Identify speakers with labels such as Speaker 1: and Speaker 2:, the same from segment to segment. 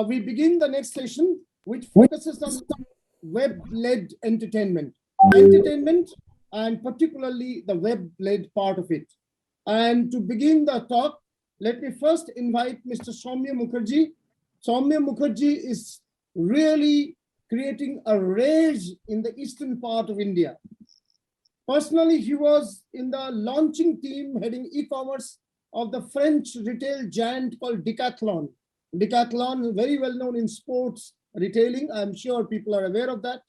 Speaker 1: we begin the next session, which focuses on web-led entertainment. Entertainment, and particularly the web-led part of it. And to begin the talk, let me first invite Mr. Soumya Mukherjee. Soumya Mukherjee is really creating a rage in the eastern part of India. Personally, he was in the launching team heading e-commerce of the French retail giant called Decathlon. Decathlon, very well known in sports retailing. I'm sure people are aware of that.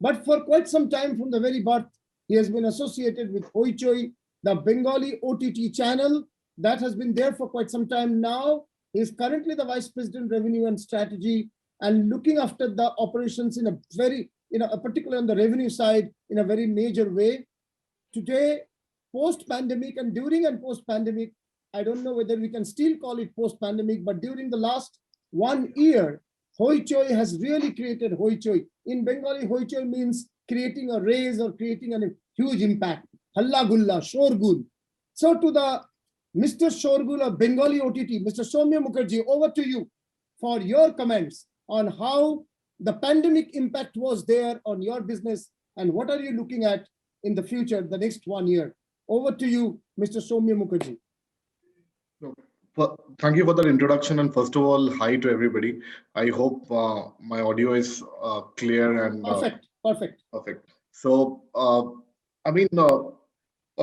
Speaker 1: But for quite some time from the very birth, he has been associated with Hoichoi, the Bengali OTT channel that has been there for quite some time now. He is currently the Vice President Revenue and Strategy and looking after the operations in a very, particularly on the revenue side, in a very major way. Today, post-pandemic and during and post-pandemic, I don't know whether we can still call it post-pandemic, but during the last 1 year, Hoichoi has really created Hoichoi. In Bengali, Hoichoi means creating a raise or creating a huge impact. Halla gulla, shorgul. So to the Mr. Shorgul of Bengali OTT, Mr. Soumya Mukherjee, over to you for your comments on how the pandemic impact was there on your business and what are you looking at in the future, the next 1 year. Over to you, Mr. Soumya Mukherjee.
Speaker 2: Thank you for that introduction. And first of all, hi to everybody. I hope my audio is clear and
Speaker 1: Perfect.
Speaker 2: So, of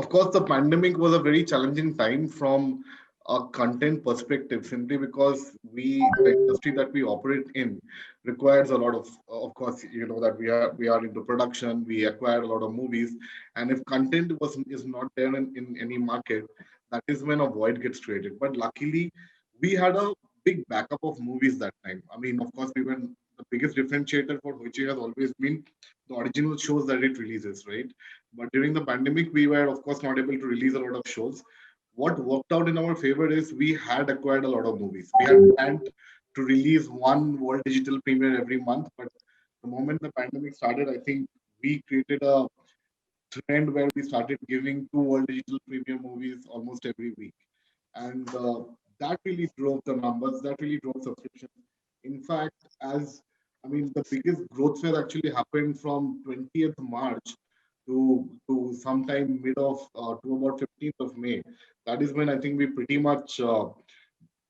Speaker 2: course, the pandemic was a very challenging time from a content perspective, simply because the industry that we operate in requires a lot of course, you know that we are into production, we acquire a lot of movies, and if content is not there in any market, that is when a void gets created. But luckily, we had a big backup of movies that time. I mean, of course, the biggest differentiator for Hoichoi has always been the original shows that it releases, right? But during the pandemic, we were, of course, not able to release a lot of shows. What worked out in our favor is we had acquired a lot of movies. We had planned to release one world digital premiere every month, but the moment the pandemic started, I think we created a trend where we started giving 2 world digital premiere movies almost every week. And that really drove the numbers, that really drove subscriptions. In fact, the biggest growth phase actually happened from 20th March to sometime to about 15th of May. That is when I think we pretty much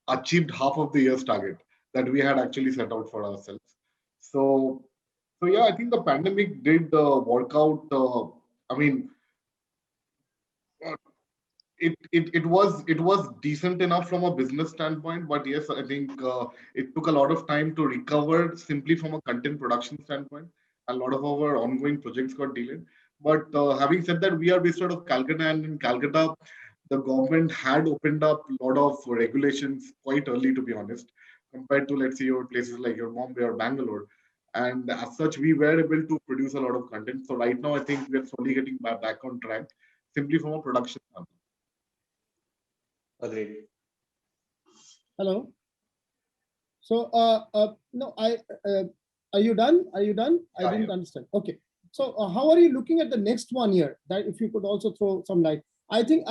Speaker 2: achieved half of the year's target that we had actually set out for ourselves. So yeah, I think the pandemic did work out. It was decent enough from a business standpoint, but yes, I think it took a lot of time to recover simply from a content production standpoint. A lot of our ongoing projects got delayed. But having said that, we are based out of Calcutta, and in Calcutta, the government had opened up a lot of regulations quite early, to be honest, compared to, let's say, your places like your Bombay or Bangalore. And as such, we were able to produce a lot of content. So right now, I think we are slowly getting back on track, simply from a production standpoint.
Speaker 3: Agreed.
Speaker 1: Hello. So, no, are you done? Are you done? I didn't understand. Okay. So, how are you looking at the next 1 year? That if you could also throw some light. I think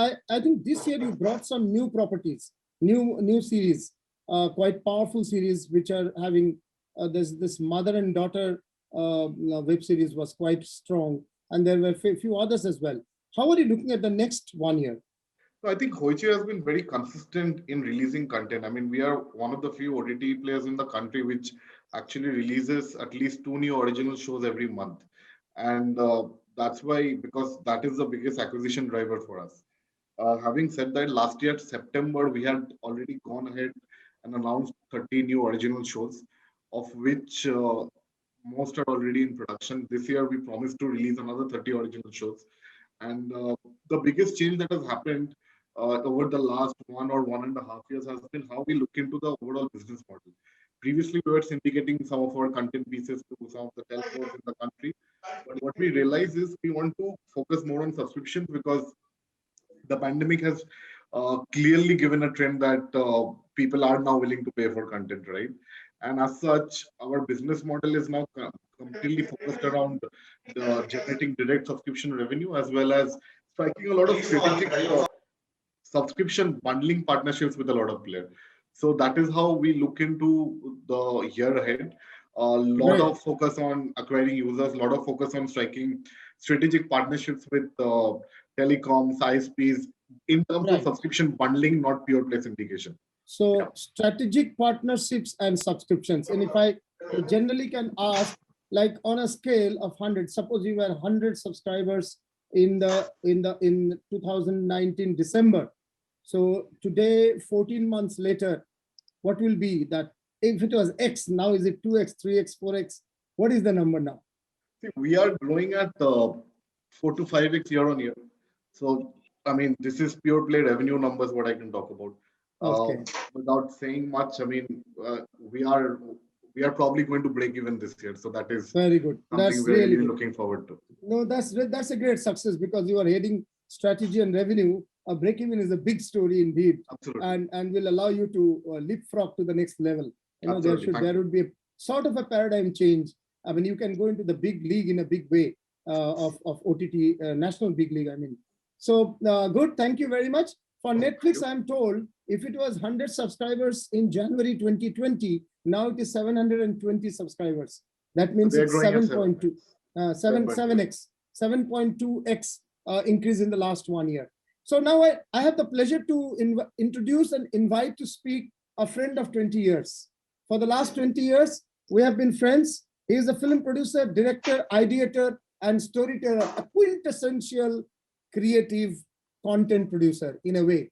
Speaker 1: this year you brought some new properties, new series, quite powerful series, which are having this mother and daughter web series was quite strong, and there were a few others as well. How are you looking at the next 1 year?
Speaker 2: So I think Hoichoi has been very consistent in releasing content. I mean, we are one of the few OTT players in the country which actually releases at least 2 new original shows every month. And that's why, because that is the biggest acquisition driver for us. Having said that, last year, September, we had already gone ahead and announced 30 new original shows, of which most are already in production. This year, we promised to release another 30 original shows. And the biggest change that has happened over the last 1 or 1.5 years has been how we look into the overall business model. Previously, we were syndicating some of our content pieces to some of the telcos in the country. But what we realize is we want to focus more on subscriptions, because the pandemic has clearly given a trend that people are now willing to pay for content, right? And as such, our business model is now completely focused around generating direct subscription revenue, as well as striking a lot of strategic subscription bundling partnerships with a lot of players. So that is how we look into the year ahead. A lot
Speaker 1: Great.
Speaker 2: of focus on acquiring users, a lot of focus on striking strategic partnerships with telecoms, ISPs in terms of
Speaker 1: Right.
Speaker 2: subscription bundling, not pure play syndication. Yeah,
Speaker 1: So strategic partnerships and subscriptions. And if I generally can ask, like on a scale of 100, suppose you were 100 subscribers in 2019 December. So today, 14 months later, what will be that? If it was X, now is it 2X, 3X, 4X? What is the number now?
Speaker 2: see, we are growing at 4 to 5x year on year. So, I mean, this is pure play revenue numbers, what I can talk about.
Speaker 1: Okay.
Speaker 2: Without saying much, I mean, we are probably going to break even this year. So that is
Speaker 1: Very good.
Speaker 2: something
Speaker 1: That's
Speaker 2: we're
Speaker 1: really
Speaker 2: really
Speaker 1: good.
Speaker 2: looking forward to.
Speaker 1: No, that's a great success because you are heading strategy and revenue. A break-even is a big story indeed,
Speaker 2: Absolutely.
Speaker 1: and will allow you to leapfrog to the next level. You know,
Speaker 2: Absolutely. Thank
Speaker 1: there
Speaker 2: you.
Speaker 1: would be a sort of a paradigm change. I mean, you can go into the big league in a big way of OTT national big league. I mean, so good. Thank you very much. For Netflix, I'm told if it was 100 subscribers in January 2020, now it is 720 subscribers. That means
Speaker 2: They're
Speaker 1: it's
Speaker 2: growing at
Speaker 1: 7.2, 7x, 7.2x increase in the last 1 year. So now I have the pleasure to introduce and invite to speak a friend of 20 years. For the last 20 years, we have been friends. He is a film producer, director, ideator, and storyteller, a quintessential creative content producer in a way.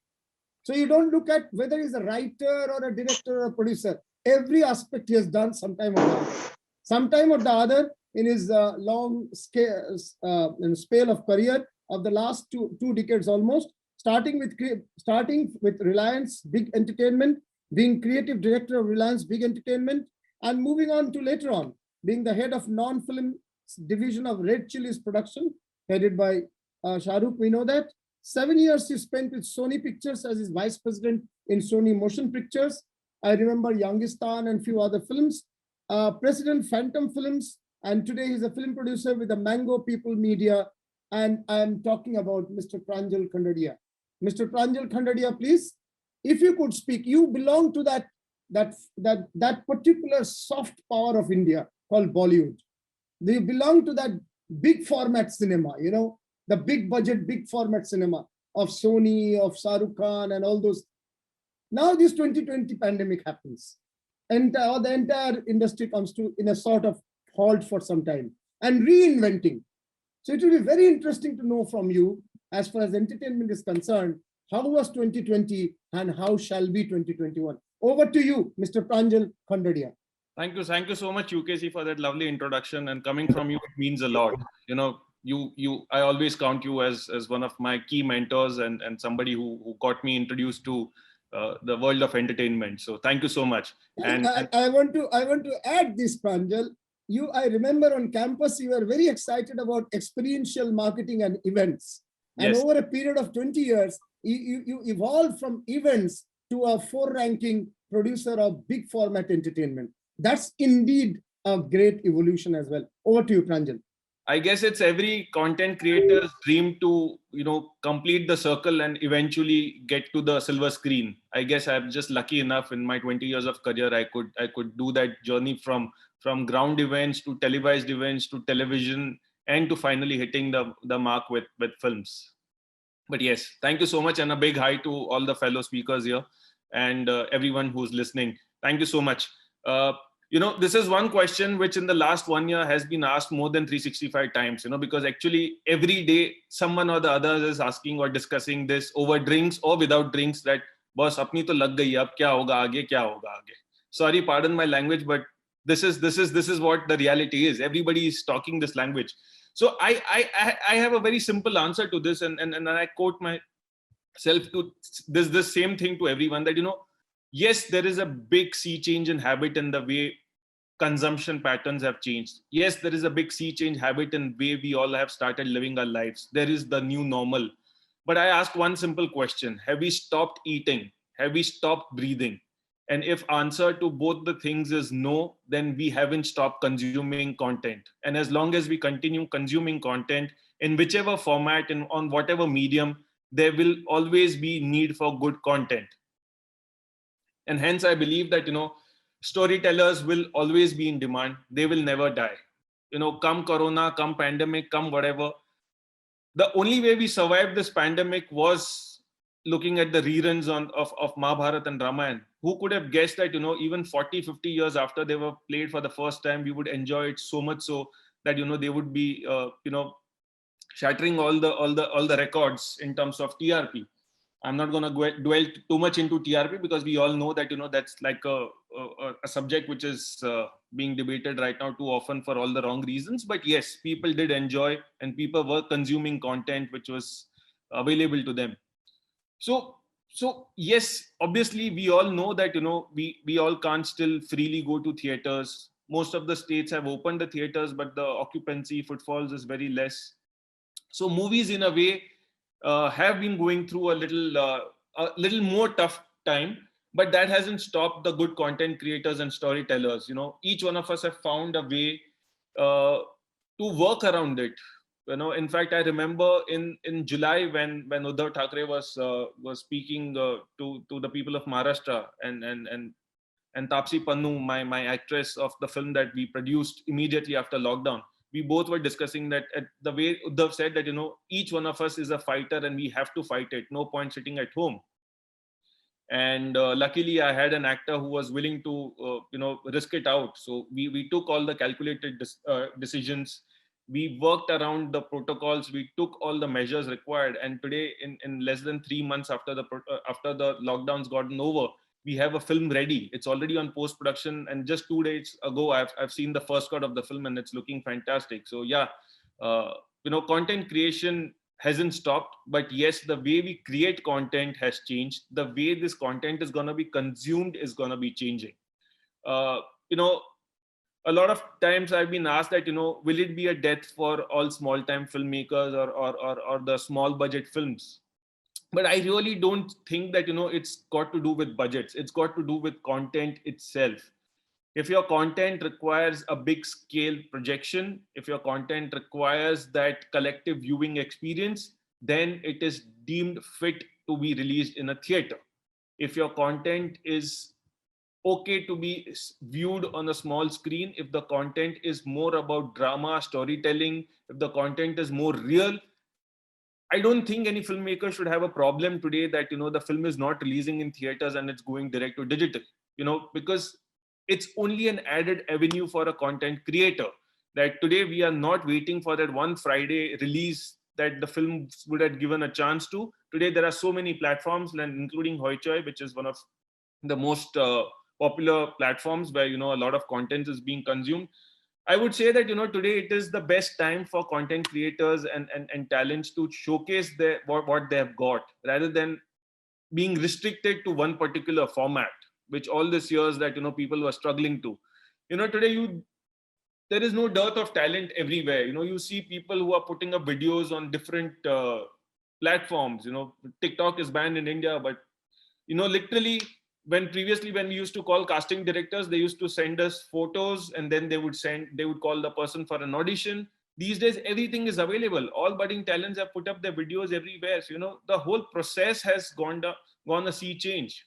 Speaker 1: So you don't look at whether he's a writer or a director or a producer. Every aspect he has done sometime or the other. Sometime or the other in his long scale, spell of career of the last two decades almost, starting with Reliance Big Entertainment, being creative director of Reliance Big Entertainment, and moving on to later on being the head of non-film division of Red Chillies production, headed by Shahrukh. We know that. 7 years he spent with Sony Pictures as his vice president in Sony Motion Pictures. I remember Youngistan and few other films. President Phantom Films, and today he's a film producer with the Mango People Media. And I'm talking about Mr. Pranjal Khandhdiya. Mr. Pranjal Khandhdiya, please, if you could speak. You belong to that particular soft power of India called Bollywood. They belong to that big format cinema, you know, the big budget, big format cinema of Sony, of Shahrukh Khan, and all those. Now this 2020 pandemic happens, and the entire industry comes to in a sort of halt for some time and reinventing. So it will be very interesting to know from you, as far as entertainment is concerned, how was 2020 and how shall be 2021? Over to you, Mr. Pranjal Khandhdiya.
Speaker 3: Thank you so much, UKC, for that lovely introduction. And coming from you, it means a lot. You know, I always count you as one of my key mentors and somebody who got me introduced to the world of entertainment. So thank you so much. And
Speaker 1: I want to add this, Pranjal. I remember on campus, you were very excited about experiential marketing and events. And
Speaker 3: yes,
Speaker 1: over a period of 20 years, you evolved from events to a 4-ranking producer of big format entertainment. That's indeed a great evolution as well. Over to you, Pranjal.
Speaker 3: I guess it's every content creator's dream to, complete the circle and eventually get to the silver screen. I guess I'm just lucky enough in my 20 years of career, I could do that journey from ground events to televised events to television and to finally hitting the mark with films. But yes, thank you so much, and a big hi to all the fellow speakers here and everyone who's listening. Thank you so much. This is one question which in the last 1 year has been asked more than 365 times, because actually every day someone or the other is asking or discussing this over drinks or without drinks, that boss apni to lag gayi, ab kya hoga aage. Sorry, pardon my language, but this is what the reality is. Everybody is talking this language. So I have a very simple answer to this, and I quote myself to this same thing to everyone, that yes, there is a big sea change in habit in the way consumption patterns have changed. Yes, there is a big sea change habit in way we all have started living our lives. There is the new normal. But I ask one simple question: have we stopped eating? Have we stopped breathing? And if answer to both the things is no, then we haven't stopped consuming content. And as long as we continue consuming content in whichever format and on whatever medium, there will always be need for good content. And hence I believe that, storytellers will always be in demand. They will never die. Come corona, come pandemic, come whatever. The only way we survived this pandemic was looking at the reruns of Mahabharata and Ramayana. Who could have guessed that, even 40, 50 years after they were played for the first time, we would enjoy it so much so that, they would be, shattering all the records in terms of TRP. I'm not going to dwell too much into TRP because we all know that, that's like a subject which is being debated right now too often for all the wrong reasons. But yes, people did enjoy and people were consuming content which was available to them. So yes, obviously we all know that, we all can't still freely go to theaters. Most of the states have opened the theaters, but the occupancy footfalls is very less. So movies in a way have been going through a little more tough time, but that hasn't stopped the good content creators and storytellers. Each one of us have found a way to work around it. In fact, I remember in July when Uddhav Thackeray was speaking to the people of Maharashtra, and Taapsee Pannu, my actress of the film that we produced immediately after lockdown, we both were discussing that the way Uddhav said that, each one of us is a fighter and we have to fight it. No point sitting at home. And luckily, I had an actor who was willing to, risk it out. So we took all the calculated decisions. We worked around the protocols. We took all the measures required. And today, in less than 3 months after the lockdowns gotten over, we have a film ready. It's already on post-production. And just 2 days ago, I've seen the first cut of the film and it's looking fantastic. So yeah, content creation hasn't stopped, but yes, the way we create content has changed. The way this content is going to be consumed is going to be changing. A lot of times I've been asked that, will it be a death for all small time filmmakers or the small budget films? But I really don't think that, it's got to do with budgets. It's got to do with content itself. If your content requires a big scale projection, if your content requires that collective viewing experience, then it is deemed fit to be released in a theater. If your content is okay to be viewed on a small screen, if the content is more about drama, storytelling, if the content is more real, I don't think any filmmaker should have a problem today that, the film is not releasing in theaters and it's going direct to digital, because it's only an added avenue for a content creator. That today we are not waiting for that one Friday release that the film would have given a chance to. Today there are so many platforms, and including Hoichoi, which is one of the most popular platforms where, a lot of content is being consumed. I would say that, today it is the best time for content creators and talents to showcase what they have got, rather than being restricted to one particular format, which all these years that, people were struggling to. Today there is no dearth of talent everywhere. You see people who are putting up videos on different platforms. TikTok is banned in India, but, literally, when we used to call casting directors, they used to send us photos and then they would call the person for an audition. These days, everything is available. All budding talents have put up their videos everywhere. So, the whole process has gone a sea change.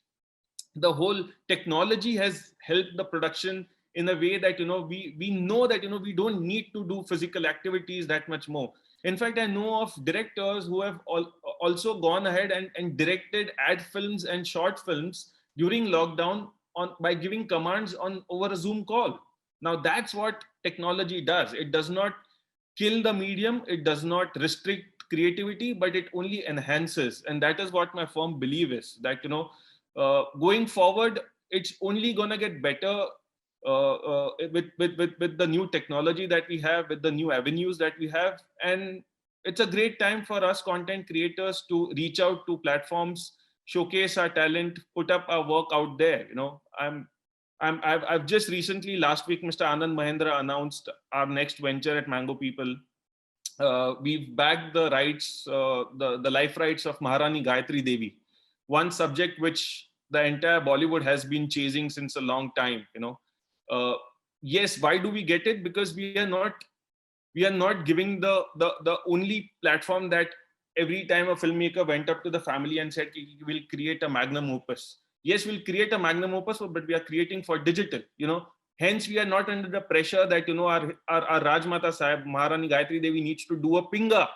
Speaker 3: The whole technology has helped the production in a way that, we know that, we don't need to do physical activities that much more. In fact, I know of directors who have also gone ahead and directed ad films and short films during lockdown by giving commands over a Zoom call. Now that's what technology does. It does not kill the medium. It does not restrict creativity, but it only enhances. And that is what my firm belief is, that, going forward, it's only going to get better with the new technology that we have, with the new avenues that we have. And it's a great time for us content creators to reach out to platforms, showcase our talent, put up our work out there. I've just recently, last week, Mr. Anand Mahendra announced our next venture at Mango People. We've bagged the rights, the life rights of Maharani Gayatri Devi, one subject which the entire Bollywood has been chasing since a long time. Yes, why do we get it? Because we are not giving the only platform that every time a filmmaker went up to the family and said, we will create a magnum opus. Yes, we'll create a magnum opus, but we are creating for digital, Hence, we are not under the pressure that, our Rajmata Sahib, Maharani Gayatri Devi needs to do a pinga,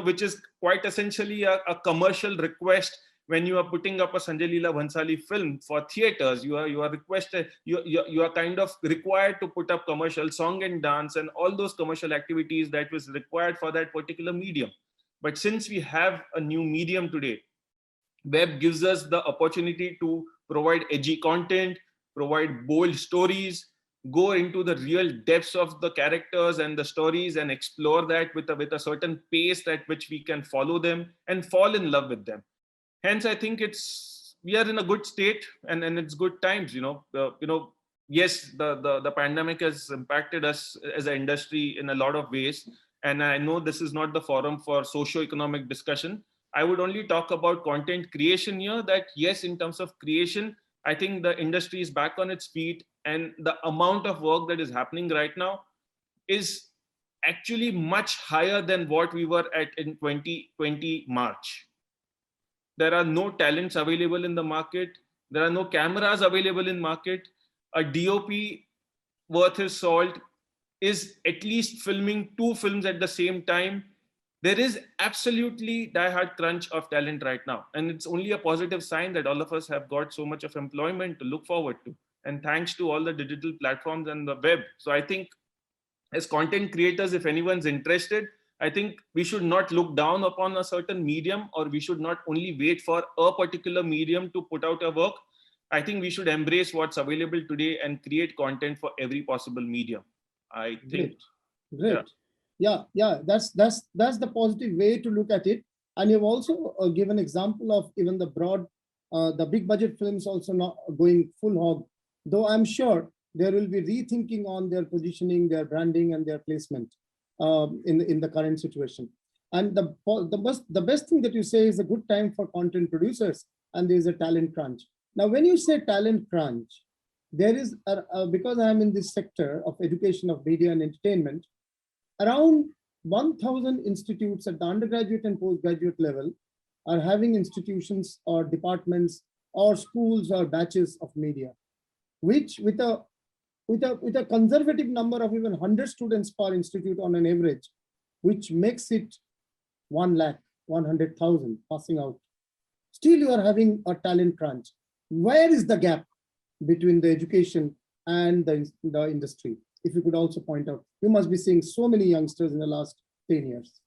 Speaker 3: which is quite essentially a commercial request. When you are putting up a Sanjay Leela Bhansali film for theaters, you are requested, you are kind of required to put up commercial song and dance and all those commercial activities that was required for that particular medium. But since we have a new medium today, web gives us the opportunity to provide edgy content, provide bold stories, go into the real depths of the characters and the stories and explore that with a certain pace at which we can follow them and fall in love with them. Hence, I think we are in a good state and it's good times, yes, the pandemic has impacted us as an industry in a lot of ways. And I know this is not the forum for socio-economic discussion. I would only talk about content creation here, that yes, in terms of creation, I think the industry is back on its feet, and the amount of work that is happening right now is actually much higher than what we were at in 2020 March. There are no talents available in the market. There are no cameras available in market. A DOP worth his salt is at least filming 2 films at the same time. There is absolutely diehard crunch of talent right now. And it's only a positive sign that all of us have got so much of employment to look forward to. And thanks to all the digital platforms and the web. So I think as content creators, if anyone's interested, I think we should not look down upon a certain medium, or we should not only wait for a particular medium to put out a work. I think we should embrace what's available today and create content for every possible medium. I think.
Speaker 1: Great. Yeah. That's the positive way to look at it. And you've also given example of even the big budget films also not going full hog. Though I'm sure there will be rethinking on their positioning, their branding, and their placement in the current situation. And the best thing that you say is a good time for content producers, and there is a talent crunch. Now, when you say talent crunch, there is because I am in this sector of education, of media and entertainment, around 1,000 institutes at the undergraduate and postgraduate level are having institutions or departments or schools or batches of media, which with a conservative number of even 100 students per institute on an average, which makes it 1,100,000 passing out. Still, you are having a talent crunch. Where is the gap between the education and the industry? If you could also point out, you must be seeing so many youngsters in the last 10 years.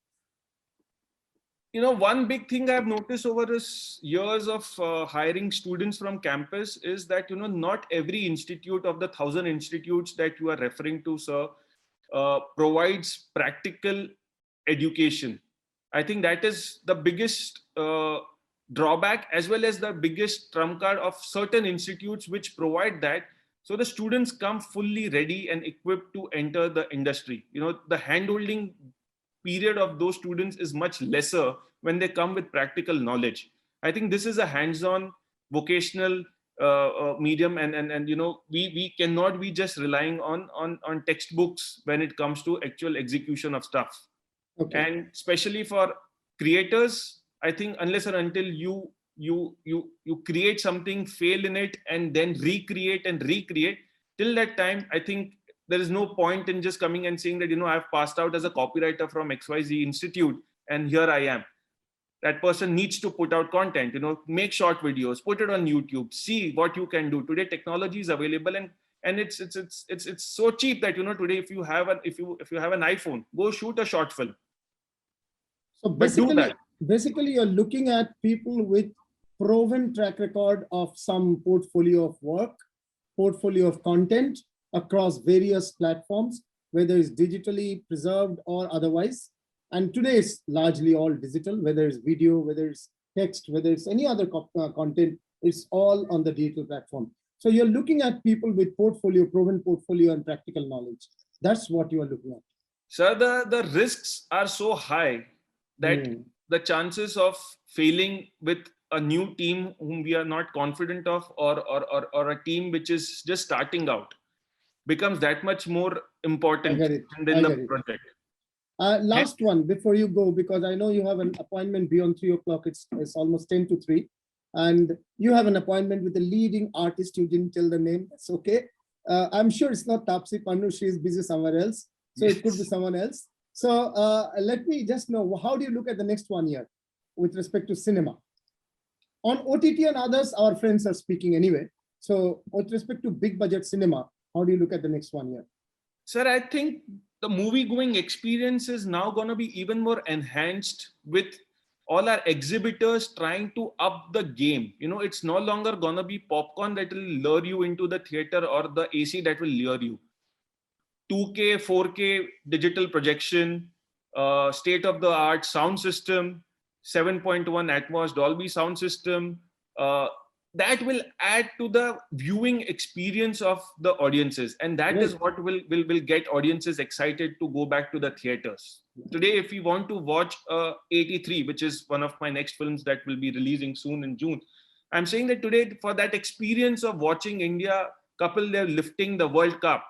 Speaker 3: One big thing I've noticed over this years of hiring students from campus is that, not every institute of the 1,000 institutes that you are referring to, sir, provides practical education. I think that is the biggest drawback, as well as the biggest trump card of certain institutes which provide that. So the students come fully ready and equipped to enter the industry. The handholding period of those students is much lesser when they come with practical knowledge. I think this is a hands-on vocational medium, and we cannot be just relying on textbooks when it comes to actual execution of stuff. Okay. And especially for creators, I think unless or until you create something, fail in it, and then recreate, till that time, I think there is no point in just coming and saying that, I've passed out as a copywriter from XYZ Institute and here I am. That person needs to put out content, make short videos, put it on YouTube, see what you can do. Today, technology is available, and it's so cheap that, today, if you have an iPhone, go shoot a short film.
Speaker 1: So basically you're looking at people with proven track record of some portfolio of work, portfolio of content across various platforms, whether it's digitally preserved or otherwise. And today it's largely all digital, whether it's video, whether it's text, whether it's any other content, it's all on the digital platform. So you're looking at people with portfolio, proven portfolio and practical knowledge. That's what you are looking at.
Speaker 3: Sir, the risks are so high that the chances of failing with a new team whom we are not confident of, or a team which is just starting out, becomes that much more important in the project.
Speaker 1: Last one before you go, because I know you have an appointment beyond 3 o'clock. It's almost 10 to 3. And you have an appointment with a leading artist. You didn't tell the name. That's okay. I'm sure it's not Tapsi Pannu. She is busy somewhere else. So it could be someone else. So let me just know, how do you look at the next 1 year with respect to cinema? On OTT and others, our friends are speaking anyway. So with respect to big budget cinema, how do you look at the next 1 year?
Speaker 3: Sir, I think the movie going experience is now going to be even more enhanced with all our exhibitors trying to up the game. You know, it's no longer going to be popcorn that will lure you into the theater or the AC that will lure you. 2K, 4K digital projection, state-of-the-art sound system, 7.1 Atmos Dolby sound system, that will add to the viewing experience of the audiences. And that is what will get audiences excited to go back to the theaters. Today, if we want to watch 83, which is one of my next films that will be releasing soon in June, I'm saying that today, for that experience of watching India couple, they're lifting the World Cup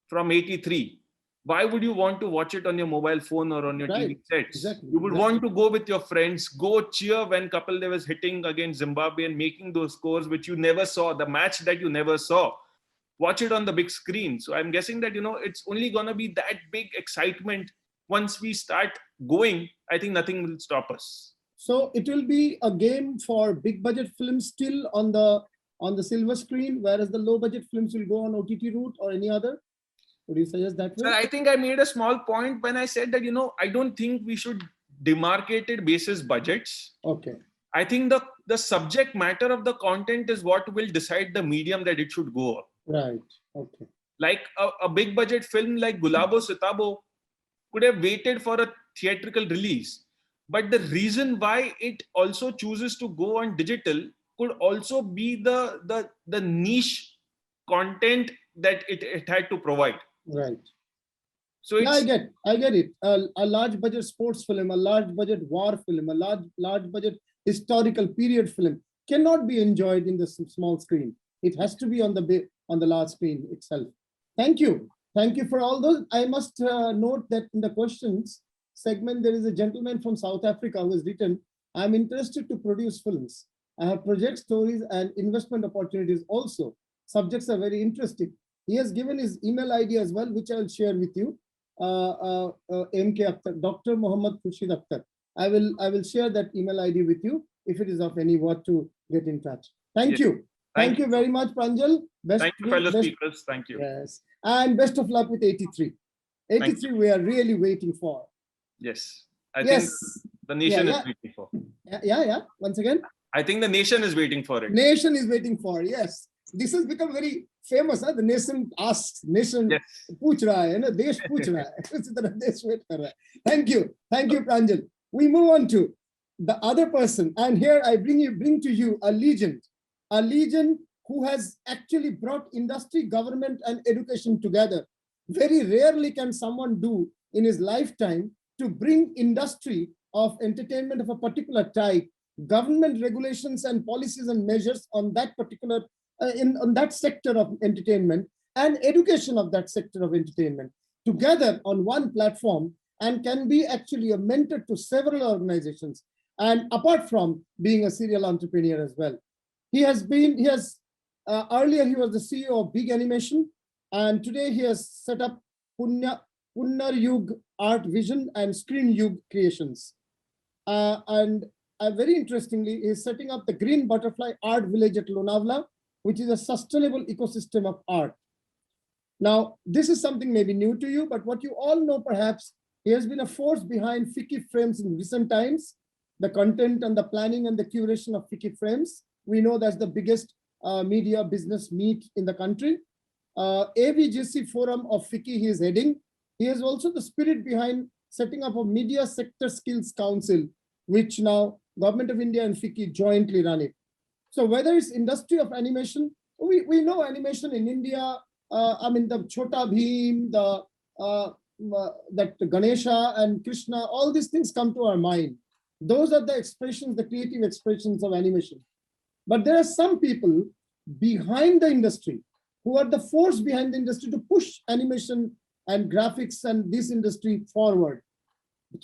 Speaker 3: from 83. Why would you want to watch it on your mobile phone or on your TV sets?
Speaker 1: Exactly.
Speaker 3: You would want to go with your friends, go cheer when Kapil Dev was hitting against Zimbabwe and making those scores which you never saw, the match that you never saw. Watch it on the big screen. So I'm guessing that, you know, it's only going to be that big excitement. Once we start going, I think nothing will stop us.
Speaker 1: So it will be a game for big budget films still on the silver screen, whereas the low budget films will go on OTT route or any other? Would you suggest that way?
Speaker 3: Sir, I think I made a small point when I said that, you know, I don't think we should demarcate it basis budgets.
Speaker 1: Okay.
Speaker 3: I think the subject matter of the content is what will decide the medium that it should go on.
Speaker 1: Right. Okay.
Speaker 3: Like a big budget film like Gulabo Sitabo could have waited for a theatrical release. But the reason why it also chooses to go on digital could also be the niche content that it had to provide.
Speaker 1: Right.
Speaker 3: So it's,
Speaker 1: I get it. A large budget sports film, a large budget war film, a large budget historical period film cannot be enjoyed in the small screen. It has to be on the large screen itself. Thank you for all those. I must note that in the questions segment there is a gentleman from South Africa who has written, "I'm interested to produce films. I have project stories and investment opportunities also. Subjects are very interesting." He has given his email ID as well, which I will share with you. MK Akhtar, Dr. Muhammad Khurshid Akhtar. I will share that email ID with you if it is of any worth to get in touch. Thank you. Thank you very much, Pranjal.
Speaker 3: Thank you, fellow speakers. Thank you.
Speaker 1: Yes. And best of luck with 83. 83 we are really waiting for.
Speaker 3: Yes. I think the nation is waiting for.
Speaker 1: Yeah. Once again.
Speaker 3: I think the nation is waiting for it.
Speaker 1: Nation is waiting for, yes. This has become very famous. Huh? The nation asks, nation pooch raha hai, desh pooch raha hai. Thank you, Pranjal. We move on to the other person, and here I bring to you a legend who has actually brought industry, government, and education together. Very rarely can someone do in his lifetime to bring industry of entertainment of a particular type, government regulations and policies and measures on that particular on that sector of entertainment and education of that sector of entertainment together on one platform, and can be actually a mentor to several organizations. And apart from being a serial entrepreneur as well, earlier he was the CEO of Big Animation, and today he has set up Punnar Yug Art Vision and Screen Yug Creations. And very interestingly, he is setting up the Green Butterfly Art Village at Lonavala, which is a sustainable ecosystem of art. Now, this is something maybe new to you, but what you all know perhaps, he has been a force behind FICCI Frames in recent times, the content and the planning and the curation of FICCI Frames. We know that's the biggest media business meet in the country. AVGC Forum of FICCI he is heading. He is also the spirit behind setting up a Media Sector Skills Council, which now Government of India and FICCI jointly run it. So whether it's industry of animation, we know animation in India, the Chota Bheem, that Ganesha and Krishna, all these things come to our mind. Those are the expressions, the creative expressions of animation. But there are some people behind the industry who are the force behind the industry to push animation and graphics and this industry forward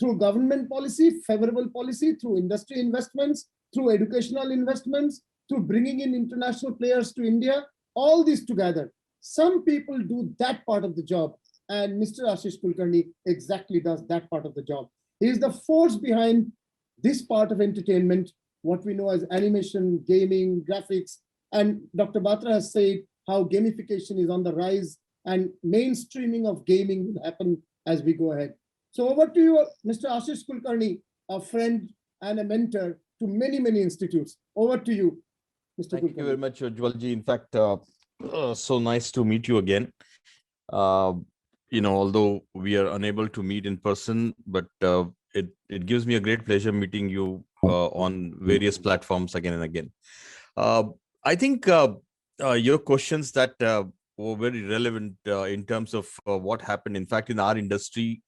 Speaker 1: through government policy, favorable policy, through industry investments, through educational investments, through bringing in international players to India, all this together. Some people do that part of the job, and Mr. Ashish Kulkarni exactly does that part of the job. He is the force behind this part of entertainment, what we know as animation, gaming, graphics. And Dr. Batra has said how gamification is on the rise and mainstreaming of gaming will happen as we go ahead. So over to you, Mr. Ashish Kulkarni, a friend and a mentor to many, many institutes. Over to you, Mr. Kulkarni.
Speaker 4: Thank you very much, Ujjwalji. In fact, so nice to meet you again. Although we are unable to meet in person, but it gives me a great pleasure meeting you on various platforms again and again. I think your questions that were very relevant in terms of what happened. In fact, in our industry,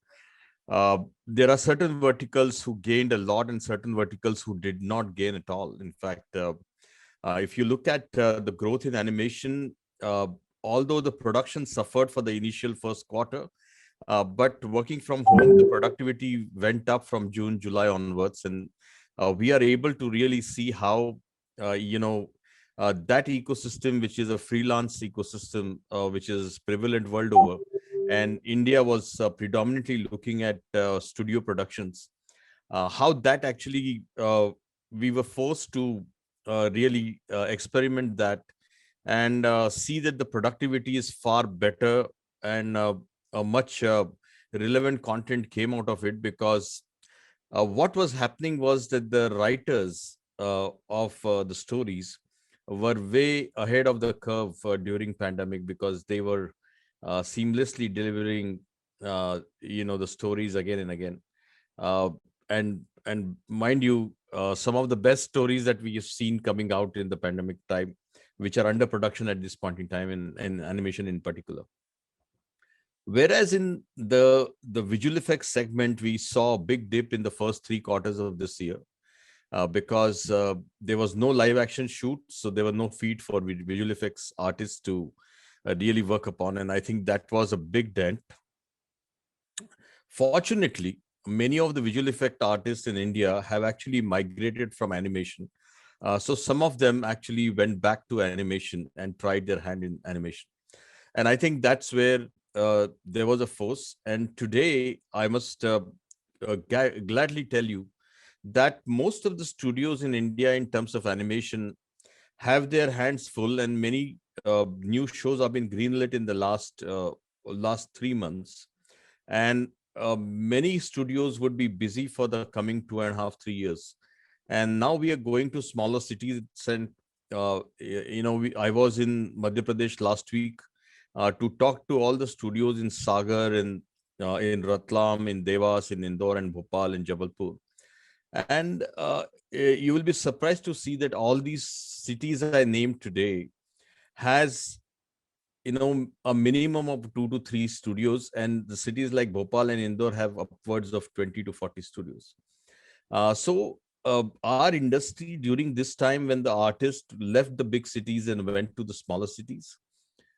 Speaker 4: there are certain verticals who gained a lot and certain verticals who did not gain at all. In fact, if you look at the growth in animation, although the production suffered for the initial first quarter, but working from home, the productivity went up from June, July onwards. And we are able to really see how, that ecosystem, which is a freelance ecosystem, which is prevalent world over, and India was predominantly looking at studio productions, how that actually, we were forced to really experiment that and see that the productivity is far better, and a much relevant content came out of it, because what was happening was that the writers of the stories were way ahead of the curve during pandemic, because they were seamlessly delivering the stories again and again, and mind you, some of the best stories that we have seen coming out in the pandemic time, which are under production at this point in time, in animation in particular. Whereas in the visual effects segment, we saw a big dip in the first 3 quarters of this year, because there was no live action shoot, so there were no feed for visual effects artists to really work upon, and I think that was a big dent. Fortunately, many of the visual effect artists in India have actually migrated from animation. So some of them actually went back to animation and tried their hand in animation. And I think that's where there was a force. And today, I must gladly tell you that most of the studios in India in terms of animation have their hands full, and many new shows have been greenlit in the last 3 months. And many studios would be busy for the coming 2.5, 3 years. And now we are going to smaller cities. And, I was in Madhya Pradesh last week to talk to all the studios in Sagar, and in Ratlam, in Devas, in Indore, and Bhopal, and Jabalpur. And you will be surprised to see that all these cities I named today has a minimum of 2 to 3 studios, and the cities like Bhopal and Indore have upwards of 20 to 40 studios. So our industry during this time, when the artists left the big cities and went to the smaller cities,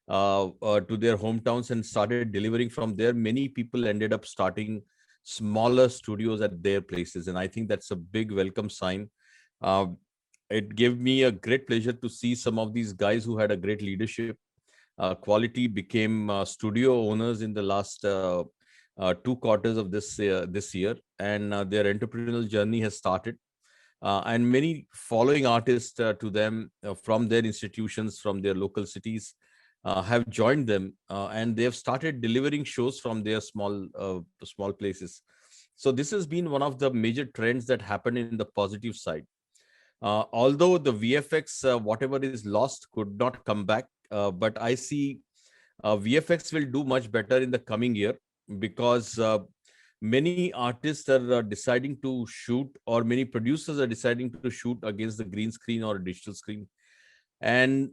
Speaker 4: to their hometowns, and started delivering from there, many people ended up starting smaller studios at their places. And I think that's a big welcome sign. It gave me a great pleasure to see some of these guys who had a great leadership quality became studio owners in the last 2 quarters of this year, and their entrepreneurial journey has started. And many following artists to them from their institutions, from their local cities, have joined them, and they have started delivering shows from their small places. So this has been one of the major trends that happened in the positive side. Although the VFX, whatever is lost, could not come back, but I see VFX will do much better in the coming year, because many artists are deciding to shoot, or many producers are deciding to shoot against the green screen or digital screen. And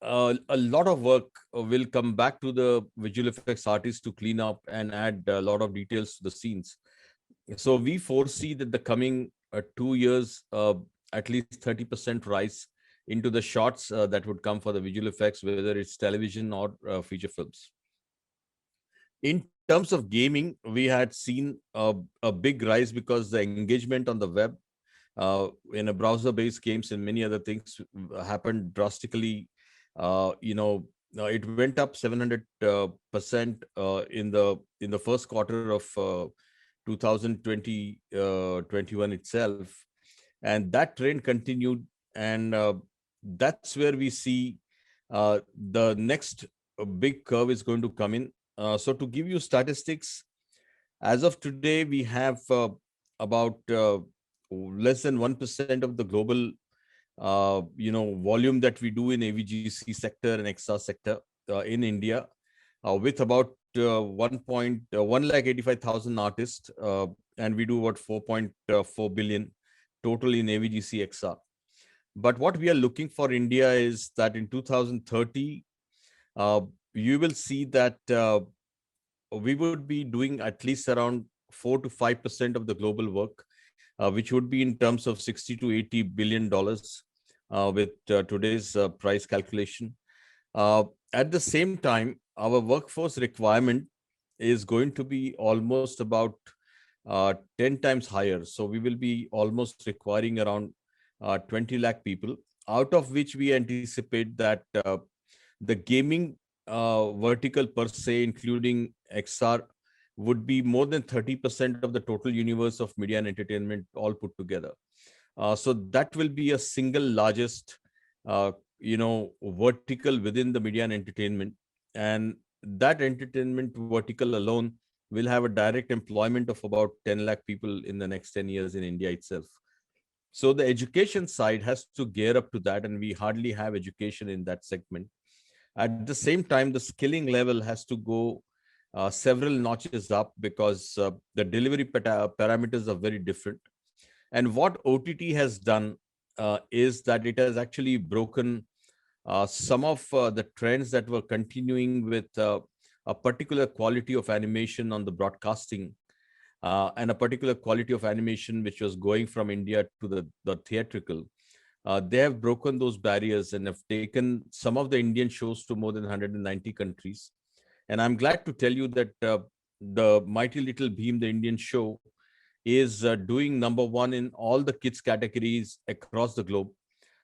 Speaker 4: a lot of work will come back to the visual effects artists to clean up and add a lot of details to the scenes. So we foresee that the coming 2 years, at least 30% rise into the shots that would come for the visual effects, whether it's television or feature films. In terms of gaming, we had seen a big rise, because the engagement on the web in a browser-based games and many other things happened drastically. It went up 700% in the first quarter of 2020 21 itself, and that trend continued, and that's where we see the next big curve is going to come in. So to give you statistics, as of today, we have about less than 1% of the global volume that we do in AVGC sector and XR sector in India, with about 185,000 artists, and we do about 4.4 billion total in AVGC XR. But what we are looking for India is that in 2030, you will see that we would be doing at least around 4 to 5% of the global work, which would be in terms of 60 to 80 billion dollars with today's price calculation. At the same time, our workforce requirement is going to be almost about 10 times higher. So we will be almost requiring around 20 lakh people, out of which we anticipate that the gaming vertical per se, including XR, would be more than 30% of the total universe of media and entertainment all put together. So that will be a single largest, vertical within the media and entertainment. And that entertainment vertical alone will have a direct employment of about 10 lakh people in the next 10 years in India itself. So the education side has to gear up to that, and we hardly have education in that segment. At the same time, the skilling level has to go several notches up, because the delivery parameters are very different. And what OTT has done is that it has actually broken some of the trends that were continuing with a particular quality of animation on the broadcasting, and a particular quality of animation which was going from India to the theatrical. They have broken those barriers and have taken some of the Indian shows to more than 190 countries. And I'm glad to tell you that the Mighty Little Bheem, the Indian show, is doing #1 in all the kids categories across the globe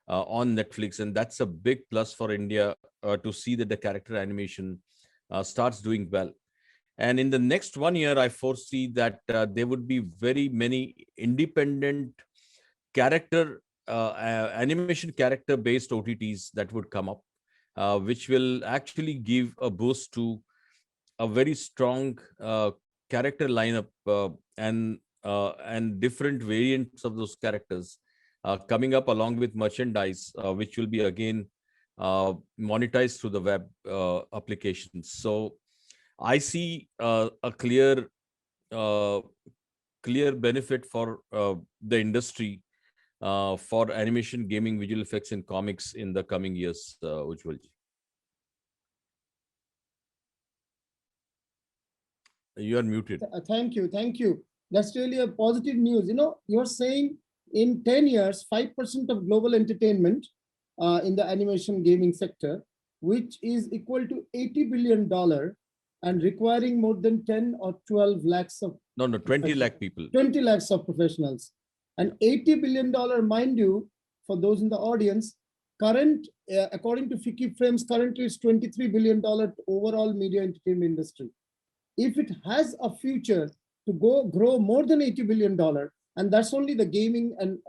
Speaker 4: on Netflix. And that's a big plus for India to see that the character animation starts doing well. And in the next 1 year, I foresee that there would be very many independent animation character based OTTs that would come up, which will actually give a boost to a very strong character lineup, and different variants of those characters coming up, along with merchandise, which will be again monetized through the web applications. So I see a clear benefit for the industry for animation, gaming, visual effects, and comics in the coming years, Ujjwal ji. You are muted.
Speaker 1: Thank you. That's really a positive news. You're saying in 10 years, 5% of global entertainment in the animation gaming sector, which is equal to $80 billion and requiring more than 10 or 12 lakhs of...
Speaker 4: No, 20 lakh people.
Speaker 1: 20 lakhs of professionals. And $80 billion, mind you, for those in the audience, according to FICCI frames, currently it's $23 billion overall media entertainment industry. If it has a future to grow more than $80 billion, and that's only the gaming and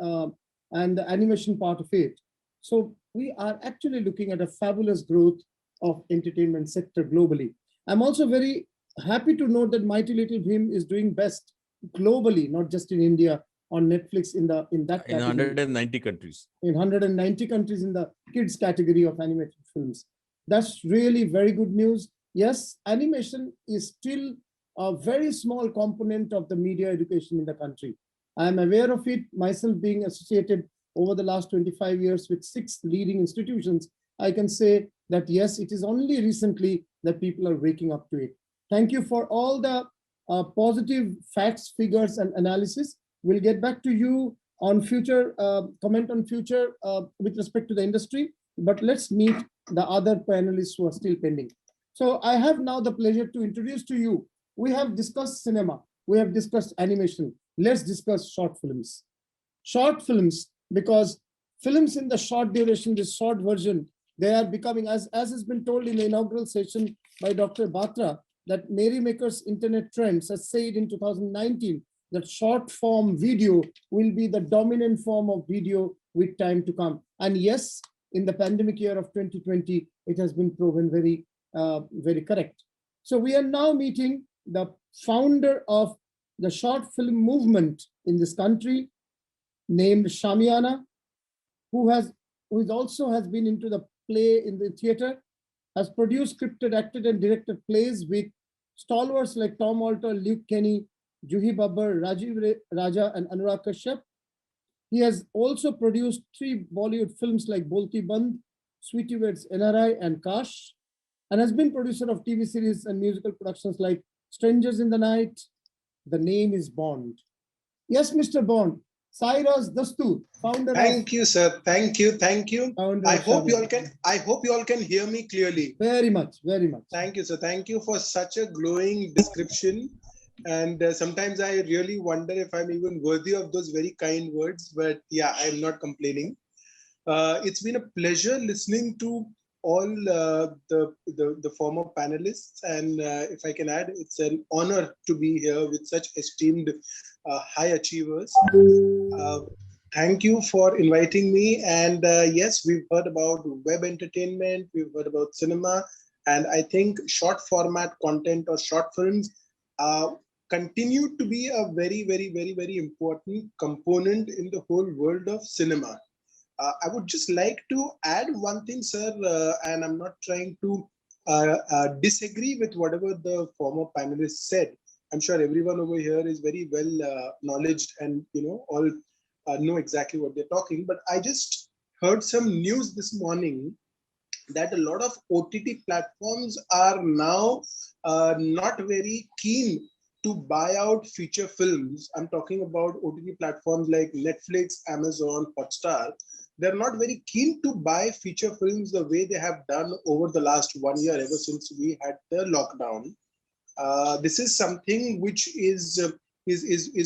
Speaker 1: the animation part of it. So we are actually looking at a fabulous growth of entertainment sector globally. I'm also very happy to note that Mighty Little Bheem is doing best globally, not just in India, on Netflix in that category.
Speaker 4: In 190 countries.
Speaker 1: In 190 countries in the kids category of animated films. That's really very good news. Yes, animation is still a very small component of the media education in the country. I'm aware of it, myself being associated over the last 25 years with 6 leading institutions. I can say that yes, it is only recently that people are waking up to it. Thank you for all the positive facts, figures, and analysis. We'll get back to you on future, comment on future with respect to the industry, but let's meet the other panelists who are still pending. So I have now the pleasure to introduce to you, we have discussed cinema, we have discussed animation, let's discuss short films. short films, because films in the short duration, the short version, they are becoming, as has been told in the inaugural session by Dr. Batra, that Merrymaker's Internet Trends has said in 2019 that short form video will be the dominant form of video with time to come. And yes, in the pandemic year of 2020, it has been proven very, very correct. So we are now meeting the founder of the short film movement in this country, named SHAMIANA, who also has been into the play in the theater, has produced, scripted, acted, and directed plays with stalwarts like Tom Alter, Luke Kenny, Juhi Babbar, Rajiv Raja, and Anurag Kashyap. He has also produced 3 Bollywood films like Bolti Band, Sweetie Weds NRI, and Kash, and has been producer of TV series and musical productions like Strangers in the Night, The Name is Bond. Yes, Mr. Bond. Cyrus, Dastur, founder.
Speaker 5: Thank you, sir. Thank you. I hope you all can hear me clearly.
Speaker 1: Very much, very much.
Speaker 5: Thank you, sir. Thank you for such a glowing description. And sometimes I really wonder if I'm even worthy of those very kind words. But yeah, I'm not complaining. It's been a pleasure listening to all the former panelists, and if I can add, it's an honor to be here with such esteemed high achievers. Thank you for inviting me. And yes, we've heard about web entertainment, we've heard about cinema, and I think short format content or short films continue to be a very important component in the whole world of cinema. I would just like to add one thing, sir, and I'm not trying to disagree with whatever the former panelists said. I'm sure everyone over here is very well knowledged and all know exactly what they're talking. But I just heard some news this morning that a lot of OTT platforms are now not very keen to buy out feature films. I'm talking about OTT platforms like Netflix, Amazon, Hotstar. They're not very keen to buy feature films the way they have done over the last 1 year, ever since we had the lockdown. This is something which is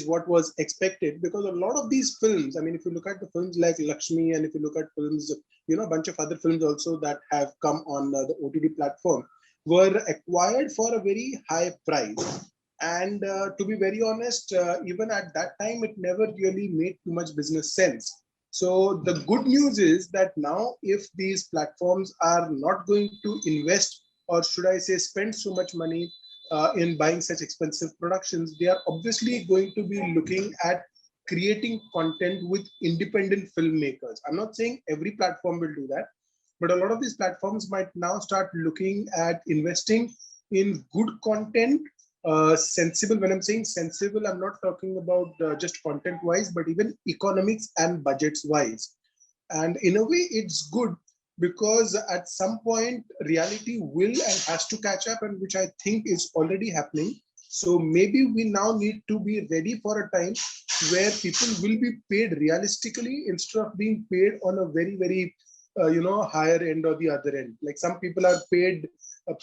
Speaker 5: what was expected, because a lot of these films, I mean, if you look at the films like Lakshmi, and if you look at films, a bunch of other films also that have come on the OTT platform, were acquired for a very high price. And to be very honest, even at that time, it never really made too much business sense. So the good news is that now, if these platforms are not going to invest, or should I say spend so much money in buying such expensive productions, they are obviously going to be looking at creating content with independent filmmakers. I'm not saying every platform will do that, but a lot of these platforms might now start looking at investing in good content, sensible. When I'm saying sensible, I'm not talking about just content wise, but even economics and budgets wise. And in a way, it's good, because at some point reality will and has to catch up, and which I think is already happening. So maybe we now need to be ready for a time where people will be paid realistically instead of being paid on a very higher end or the other end. Like some people are paid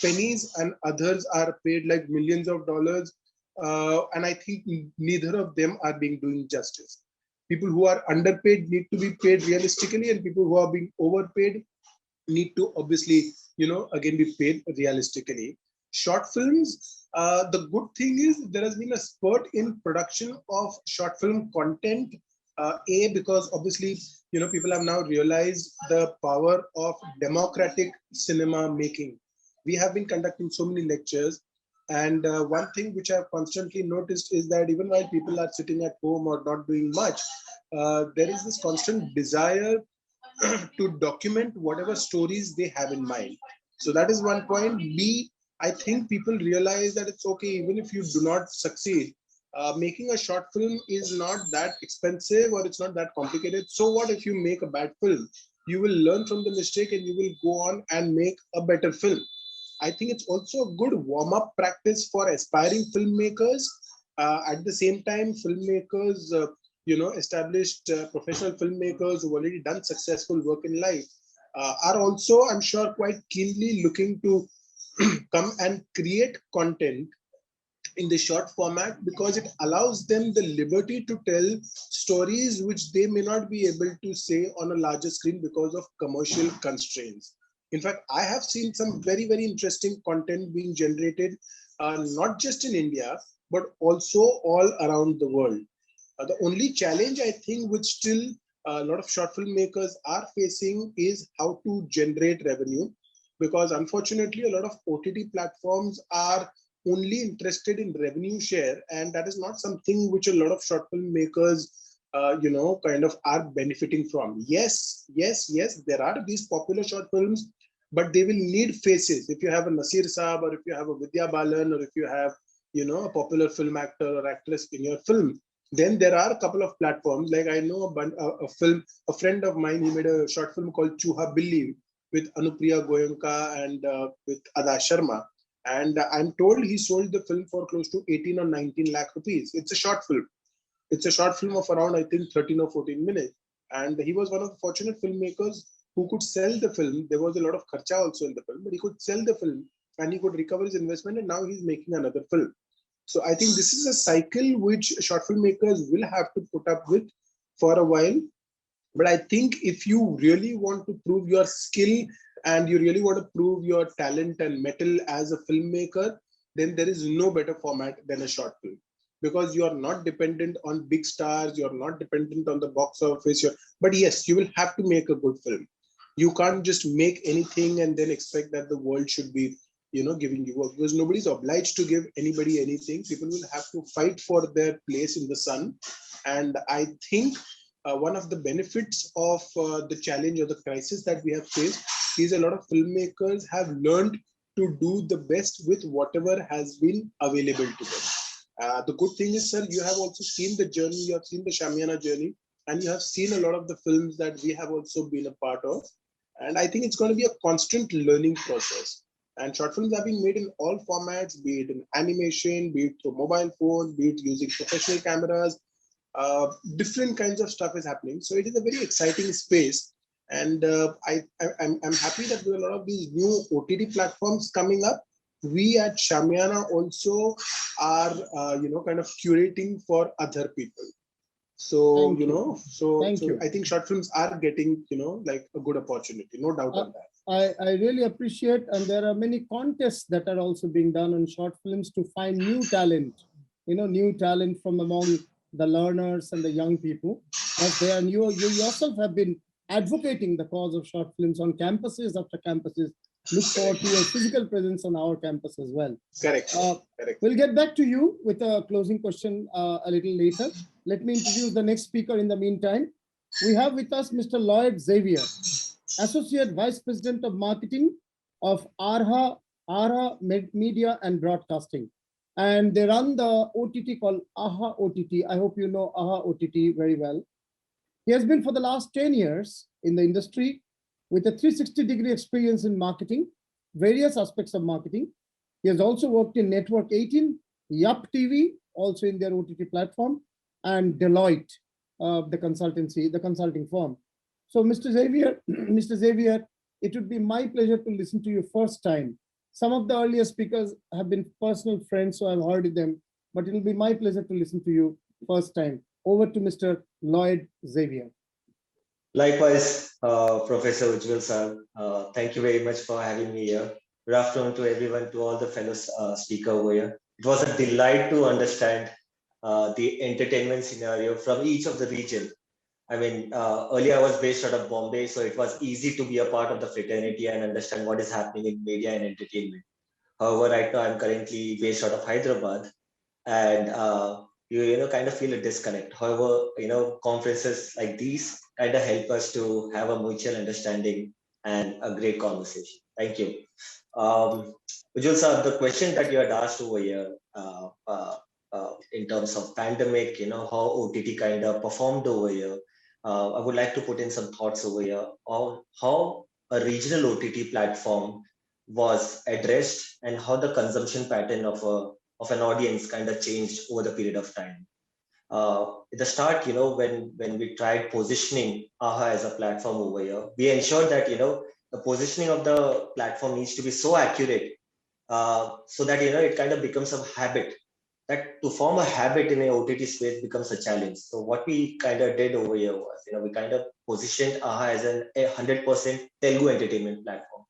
Speaker 5: pennies and others are paid like millions of dollars, and I think neither of them are being doing justice. People who are underpaid need to be paid realistically, and people who are being overpaid need to obviously again be paid realistically. Short films, the good thing is there has been a spurt in production of short film content, because obviously people have now realized the power of democratic cinema making. We have been conducting so many lectures, and one thing which I've constantly noticed is that even while people are sitting at home or not doing much, there is this constant desire to document whatever stories they have in mind. So that is one point. B, I think people realize that it's okay even if you do not succeed. Making a short film is not that expensive, or it's not that complicated. So what if you make a bad film? You will learn from the mistake and you will go on and make a better film. I think it's also a good warm-up practice for aspiring filmmakers. At the same time, filmmakers, established professional filmmakers who've already done successful work in life are also, I'm sure, quite keenly looking to come and create content in the short format because it allows them the liberty to tell stories which they may not be able to say on a larger screen because of commercial constraints. In fact, I have seen some very, very interesting content being generated, not just in India, but also all around the world. The only challenge I think which still a lot of short filmmakers are facing is how to generate revenue, because unfortunately a lot of OTT platforms are only interested in revenue share, and that is not something which a lot of short filmmakers kind of are benefiting from. Yes, there are these popular short films, but they will need faces. If you have a Nasir Saab, or if you have a Vidya Balan, or if you have a popular film actor or actress in your film, then there are a couple of platforms. Like I know a friend of mine, he made a short film called Chuha Billi with Anupriya Goenka and with Ada Sharma. And I'm told he sold the film for close to 18 or 19 lakh rupees. It's a short film. It's a short film of around, I think, 13 or 14 minutes. And he was one of the fortunate filmmakers who could sell the film. There was a lot of kharcha also in the film, but he could sell the film and he could recover his investment, and now he's making another film. So I think this is a cycle which short filmmakers will have to put up with for a while. But I think if you really want to prove your skill and you really want to prove your talent and mettle as a filmmaker, then there is no better format than a short film, because you are not dependent on big stars, you're not dependent on the box office. But yes, you will have to make a good film. You can't just make anything and then expect that the world should be giving you work, because nobody's obliged to give anybody anything. People will have to fight for their place in the sun. And I think one of the benefits of the challenge or the crisis that we have faced is a lot of filmmakers have learned to do the best with whatever has been available to them. The good thing is, sir, you have also seen the journey, you have seen the Shamiana journey, and you have seen a lot of the films that we have also been a part of. And I think it's going to be a constant learning process. And short films are being made in all formats, be it in animation, be it through mobile phones, be it using professional cameras. Different kinds of stuff is happening. So it is a very exciting space. And I'm happy that there are a lot of these new OTT platforms coming up. We at Shamiana also are, kind of curating for other people. So, I think short films are getting, like a good opportunity, no doubt on that.
Speaker 1: I really appreciate, and there are many contests that are also being done on short films to find new talent, new talent from among the learners and the young people. As they are new, you yourself have been advocating the cause of short films on campuses after campuses. Look forward to your physical presence on our campus as well.
Speaker 5: Correct.
Speaker 1: Correct. We'll get back to you with a closing question a little later. Let me introduce the next speaker in the meantime. We have with us Mr. Lloyd Xavier, Associate Vice President of Marketing of ARHA Media and Broadcasting. And they run the OTT called AHA OTT. I hope you know AHA OTT very well. He has been for the last 10 years in the industry with a 360-degree experience in marketing, various aspects of marketing. He has also worked in Network 18, Yup TV, also in their OTT platform, and Deloitte, the consulting firm. So Mr. Xavier, it would be my pleasure to listen to you first time. Some of the earlier speakers have been personal friends, so I've heard them, but it will be my pleasure to listen to you first time. Over to Mr. Lloyd Xavier.
Speaker 6: Likewise, Professor Ujjwal sir, thank you very much for having me here. Good afternoon to everyone, to all the fellow speakers over here. It was a delight to understand the entertainment scenario from each of the region. I mean, earlier I was based out of Bombay, so it was easy to be a part of the fraternity and understand what is happening in media and entertainment. However, right now I'm currently based out of Hyderabad, and you kind of feel a disconnect. However, conferences like these kind of help us to have a mutual understanding and a great conversation. Thank you. Ujjwal sir, the question that you had asked over here in terms of pandemic, how OTT kind of performed over here, I would like to put in some thoughts over here on how a regional OTT platform was addressed and how the consumption pattern of an audience kind of changed over the period of time. At the start, when we tried positioning AHA as a platform over here, we ensured that, the positioning of the platform needs to be so accurate so that, it kind of becomes a habit that to form a habit in a OTT space becomes a challenge. So what we kind of did over here was, we kind of positioned AHA as a 100% Telugu entertainment platform.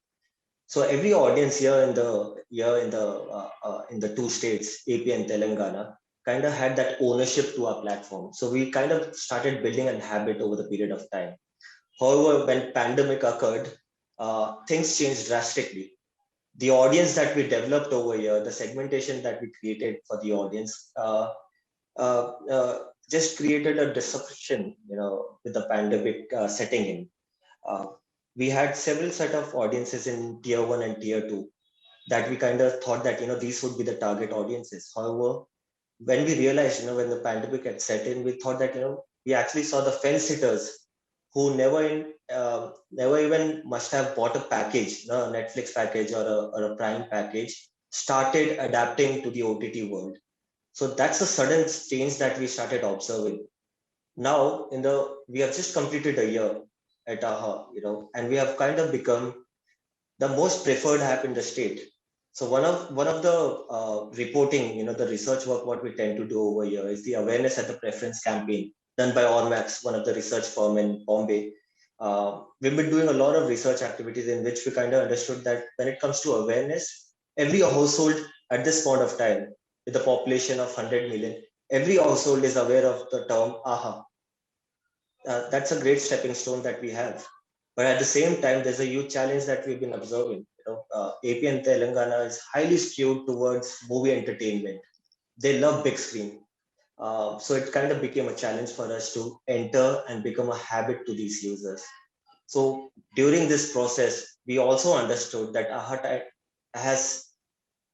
Speaker 6: So every audience here in the two states, AP and Telangana, kind of had that ownership to our platform. So we kind of started building a habit over the period of time. However, when pandemic occurred, things changed drastically. The audience that we developed over here, the segmentation that we created for the audience, just created a disruption, with the pandemic setting in. We had several set of audiences in tier 1 and tier 2 that we kind of thought that, these would be the target audiences. However, when we realized, when the pandemic had set in, we thought that, we actually saw the fence sitters who never even must have bought a package, a Netflix package or a Prime package, started adapting to the OTT world. So that's a sudden change that we started observing. Now, we have just completed a year at AHA, and we have kind of become the most preferred app in the state. So one of the reporting, the research work, what we tend to do over here is the awareness at the preference campaign done by Ormax, one of the research firm in Bombay. We've been doing a lot of research activities in which we kind of understood that when it comes to awareness, every household at this point of time, with a population of 100 million, every household is aware of the term AHA. That's a great stepping stone that we have. But at the same time, there's a huge challenge that we've been observing. AP and Telangana is highly skewed towards movie entertainment. They love big screen. So it kind of became a challenge for us to enter and become a habit to these users. So during this process, we also understood that AHA has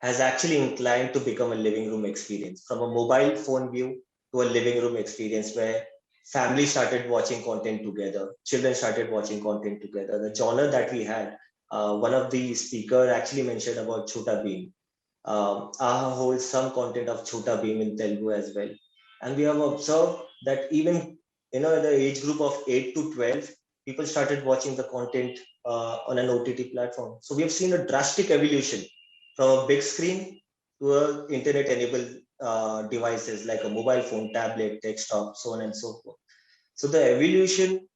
Speaker 6: actually inclined to become a living room experience, from a mobile phone view to a living room experience where family started watching content together, children started watching content together. The genre that we had, one of the speakers actually mentioned about Chhota Bheem. AHA holds some content of Chhota Bheem in Telugu as well. And we have observed that even, in the age group of 8 to 12, people started watching the content on an OTT platform. So we have seen a drastic evolution from a big screen to internet-enabled devices like a mobile phone, tablet, desktop, so on and so forth. So the evolution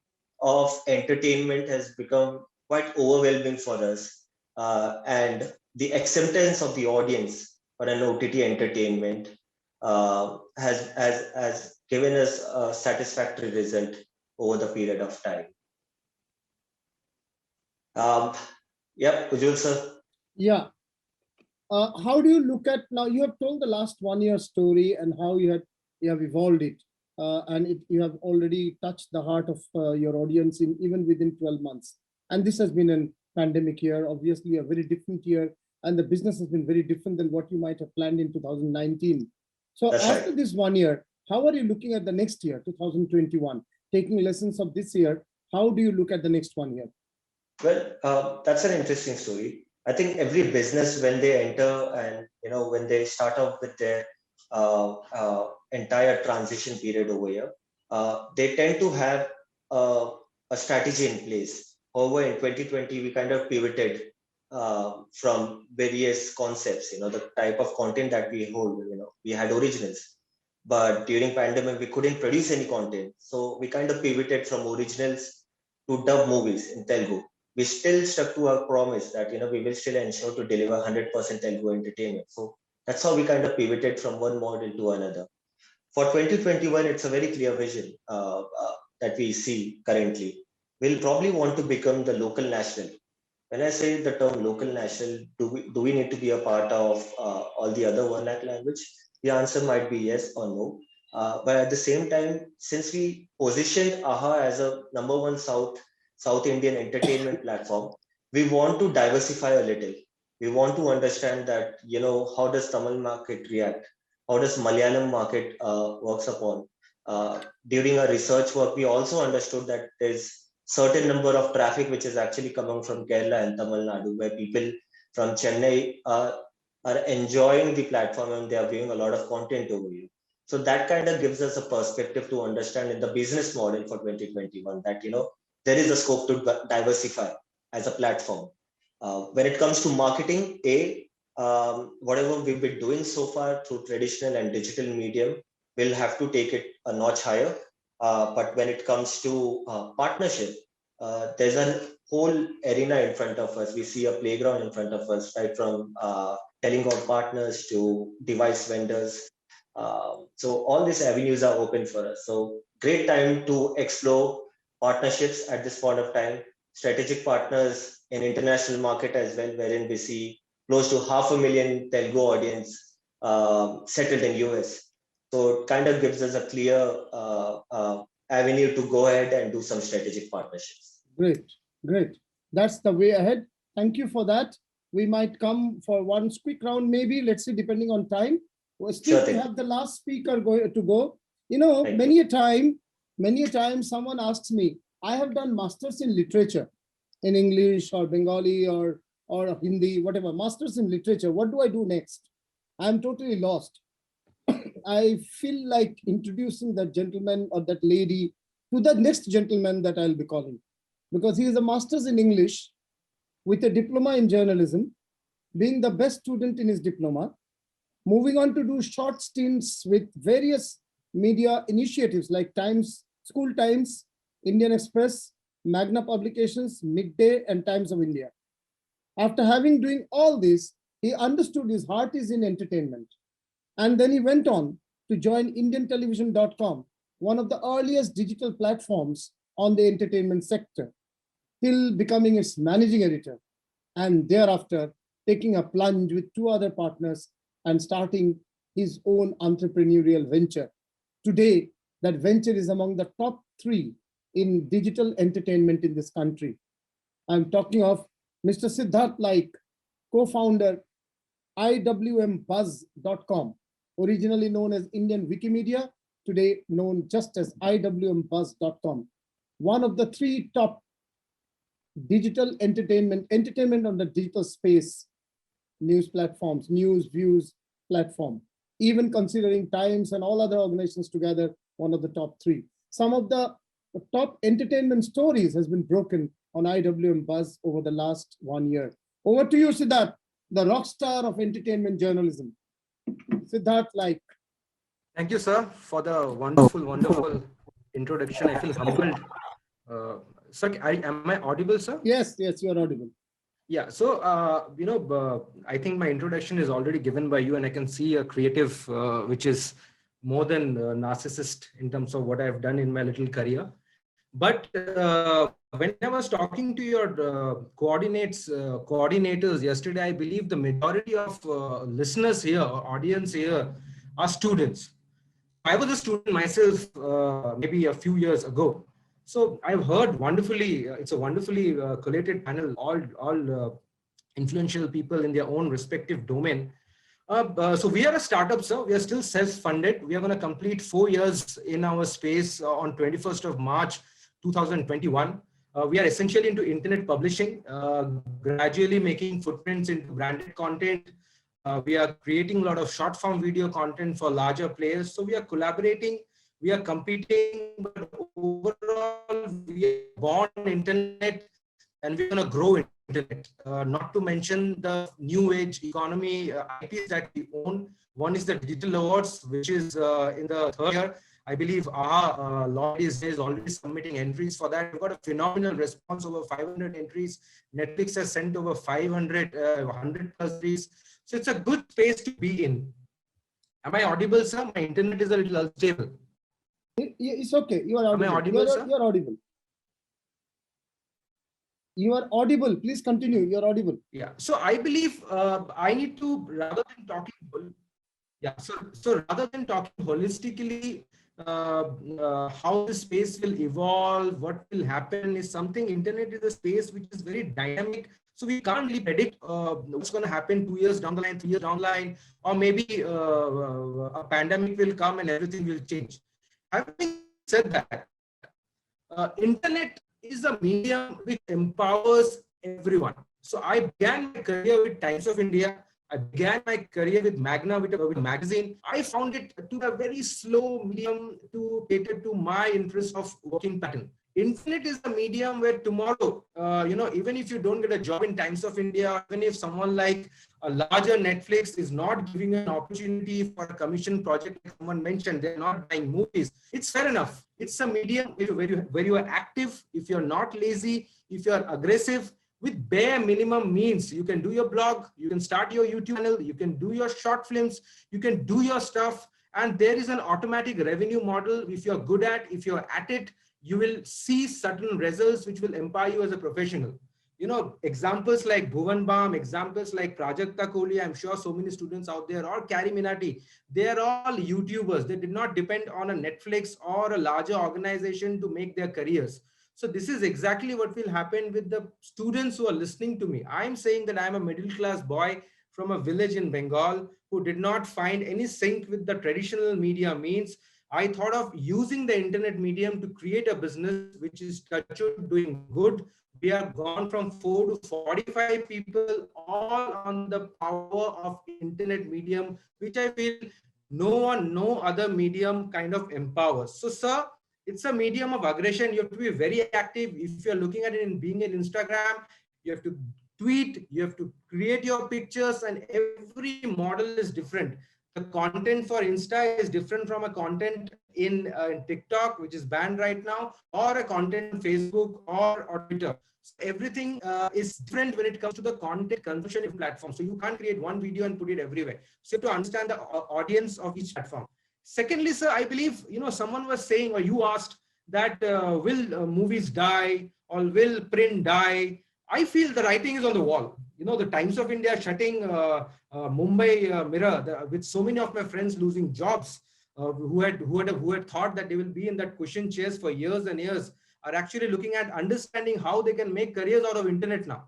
Speaker 6: of entertainment has become quite overwhelming for us, and the acceptance of the audience for an OTT entertainment has given us a satisfactory result over the period of time. Yep, Ujjwal sir.
Speaker 1: Yeah. How do you look at, now you have told the last 1 year story and how you have evolved it, and you have already touched the heart of your audience even within 12 months. And this has been a pandemic year, obviously a very different year, and the business has been very different than what you might have planned in 2019. So
Speaker 6: That's
Speaker 1: after
Speaker 6: right.
Speaker 1: this 1 year, how are you looking at the next year, 2021? Taking lessons of this year, how do you look at the next 1 year?
Speaker 6: Well, that's an interesting story. I think every business, when they enter and when they start off with their entire transition period over here, they tend to have a strategy in place. However, in 2020, we kind of pivoted from various concepts. The type of content that we hold. We had originals, but during pandemic we couldn't produce any content, so we kind of pivoted from originals to dub movies in Telugu. We still stuck to our promise that we will still ensure to deliver 100% Telugu entertainment. So that's how we kind of pivoted from one model to another. For 2021, it's a very clear vision that we see currently. We'll probably want to become the local national. When I say the term local national, do we need to be a part of all the other vernacular language? The answer might be yes or no. But at the same time, since we positioned AHA as a #1 South Indian entertainment platform, we want to diversify a little. We want to understand that, how does Tamil market react? How does Malayalam market works upon? During our research work, we also understood that there's certain number of traffic which is actually coming from Kerala and Tamil Nadu, where people from Chennai are enjoying the platform and they are viewing a lot of content over here. So that kind of gives us a perspective to understand in the business model for 2021 that, there is a scope to diversify as a platform. When it comes to marketing, whatever we've been doing so far through traditional and digital medium, we'll have to take it a notch higher. But when it comes to partnership, there's a whole arena in front of us. We see a playground in front of us, right from telecom partners to device vendors. So all these avenues are open for us. So great time to explore partnerships at this point of time. Strategic partners in international market as well, wherein we see close to 500,000 Telugu audience settled in US. So it kind of gives us a clear avenue to go ahead and do some strategic partnerships.
Speaker 1: Great, great. That's the way ahead. Thank you for that. We might come for one quick round, maybe, let's see, depending on time. Well, still, we have the last speaker to go. You know, many a time someone asks me, I have done masters in literature, in English or Bengali or Hindi, whatever, masters in literature. What do I do next? I'm totally lost. I feel like introducing that gentleman or that lady to the next gentleman that I'll be calling, because he is a master's in English with a diploma in journalism, being the best student in his diploma, moving on to do short stints with various media initiatives like Times, School Times, Indian Express, Magna Publications, Midday, and Times of India. After having doing all this, he understood his heart is in entertainment. And then he went on to join IndianTelevision.com, one of the earliest digital platforms on the entertainment sector, till becoming its managing editor, and thereafter taking a plunge with 2 other partners and starting his own entrepreneurial venture. Today, that venture is among the top 3 in digital entertainment in this country. I'm talking of Mr. Siddhartha Laik, co-founder IWMBuzz.com, originally known as Indian Wikimedia, today known just as IWMBuzz.com. One of the 3 top digital entertainment on the digital space news platforms, news, views platform, even considering Times and all other organizations together, one of the top 3. Some of the top entertainment stories has been broken on IWMBuzz over the last 1 year. Over to you, Siddharth, the rock star of entertainment journalism. Siddharth Laik.
Speaker 7: Thank you, sir, for the wonderful introduction. I feel humbled. Sir, am I audible, sir?
Speaker 1: Yes, you are audible.
Speaker 7: Yeah, so, I think my introduction is already given by you, and I can see a creative, which is more than narcissist in terms of what I've done in my little career. But when I was talking to your coordinators yesterday, I believe the majority of listeners here, audience here, are students. I was a student myself maybe a few years ago. So I've heard wonderfully, it's a wonderfully collated panel, all influential people in their own respective domain. So we are a startup, sir. We are still self-funded. We are going to complete 4 years in our space on 21st of March, 2021. We are essentially into internet publishing, gradually making footprints into branded content. We are creating a lot of short form video content for larger players. So we are collaborating, we are competing, but overall we are born internet and we're going to grow internet. Not to mention the new age economy IPs that we own. One is the Digital Awards, which is in the 3rd year. I believe Lloyd is already submitting entries for that. We've got a phenomenal response, over 500 entries. Netflix has sent over 100 plus entries. So it's a good space to be in. Am I audible, sir? My internet is a little unstable.
Speaker 1: It's okay. You are audible.
Speaker 7: Am I audible, sir?
Speaker 1: You are audible. You are audible. Please continue. You are audible.
Speaker 7: Yeah. So I believe I need to, rather than talking, so rather than talking holistically, how the space will evolve, what will happen is something. Internet is a space which is very dynamic. So we can't really predict what's going to happen 2 years down the line, 3 years down the line, or maybe a pandemic will come and everything will change. Having said that, internet is a medium which empowers everyone. So I began my career with Times of India. I began my career with Magna, with a magazine. I found it to be a very slow medium to cater to my interest of working pattern. Internet is a medium where tomorrow, even if you don't get a job in Times of India, even if someone like a larger Netflix is not giving you an opportunity for a commission project, like someone mentioned, they're not buying movies. It's fair enough. It's a medium where you are active, if you're not lazy, if you're aggressive, with bare minimum means. You can do your blog, you can start your YouTube channel, you can do your short films, you can do your stuff. And there is an automatic revenue model. If you're good if you're at it, you will see certain results which will empower you as a professional. Examples like Bhuvan Bam, examples like Prajakta Kohli, I'm sure so many students out there, or Carrie Minati, they are all YouTubers. They did not depend on a Netflix or a larger organization to make their careers. So this is exactly what will happen with the students who are listening to me. I'm saying that I'm a middle class boy from a village in Bengal who did not find any sync with the traditional media means. I thought of using the internet medium to create a business which is doing good. We have gone from 4 to 45 people, all on the power of internet medium, which I feel no other medium kind of empowers. So, sir, it's a medium of aggression. You have to be very active. If you're looking at it in being an Instagram, you have to tweet, you have to create your pictures, and every model is different. The content for Insta is different from a content in TikTok, which is banned right now, or a content on Facebook or Twitter. So everything is different when it comes to the content consumption platform. So you can't create one video and put it everywhere. So you have to understand the audience of each platform. Secondly, sir, I believe, someone was saying, or you asked that will movies die or will print die? I feel the writing is on the wall. The Times of India shutting Mumbai Mirror, with so many of my friends losing jobs, who had thought that they will be in that cushion chairs for years and years, are actually looking at understanding how they can make careers out of internet now.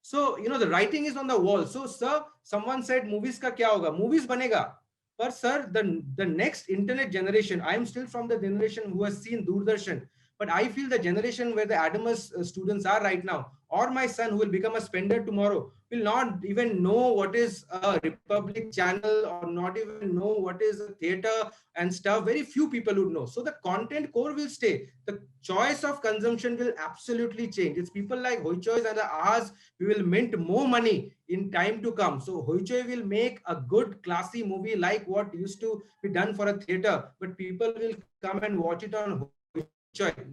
Speaker 7: So, the writing is on the wall. So, sir, someone said, movies ka kya hoga? Movies banega. But, sir, the next internet generation, I am still from the generation who has seen Doordarshan. But I feel the generation where the Adamus students are right now, or my son who will become a spender tomorrow, will not even know what is a Republic channel, or not even know what is a theater and stuff. Very few people would know. So the content core will stay. The choice of consumption will absolutely change. It's people like Hoichoi and the Ahas who will mint more money in time to come. So Hoichoi will make a good classy movie like what used to be done for a theater, but people will come and watch it on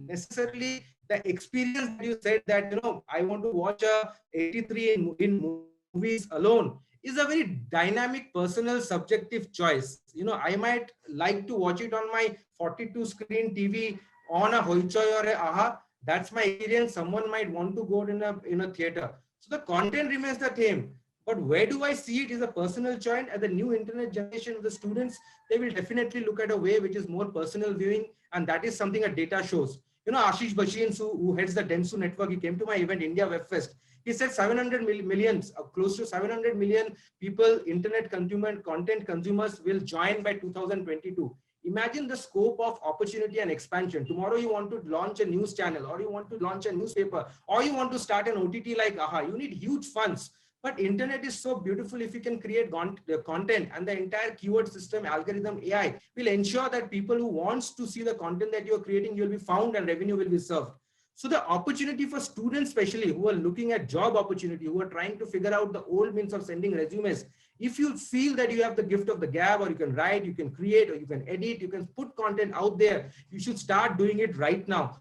Speaker 7: necessarily the experience that you said that I want to watch a 83 in movies alone is a very dynamic, personal, subjective choice. I might like to watch it on my 42 screen TV on a Hoichoi or a AHA. That's my experience. Someone might want to go in a theater. So the content remains the same. But where do I see it is a personal choice. At the new internet generation of the students, they will definitely look at a way which is more personal viewing. And that is something that data shows. Ashish Basheen, who heads the Dentsu network, he came to my event, India Web Fest. He said 700 millions, close to 700 million people, internet content consumers will join by 2022. Imagine the scope of opportunity and expansion. Tomorrow you want to launch a news channel, or you want to launch a newspaper, or you want to start an OTT like AHA. You need huge funds. But internet is so beautiful. If you can create content, and the entire keyword system, algorithm, AI will ensure that people who wants to see the content that you're creating, you'll be found and revenue will be served. So the opportunity for students, especially who are looking at job opportunity, who are trying to figure out the old means of sending resumes, if you feel that you have the gift of the gab, or you can write, you can create, or you can edit, you can put content out there, you should start doing it right now.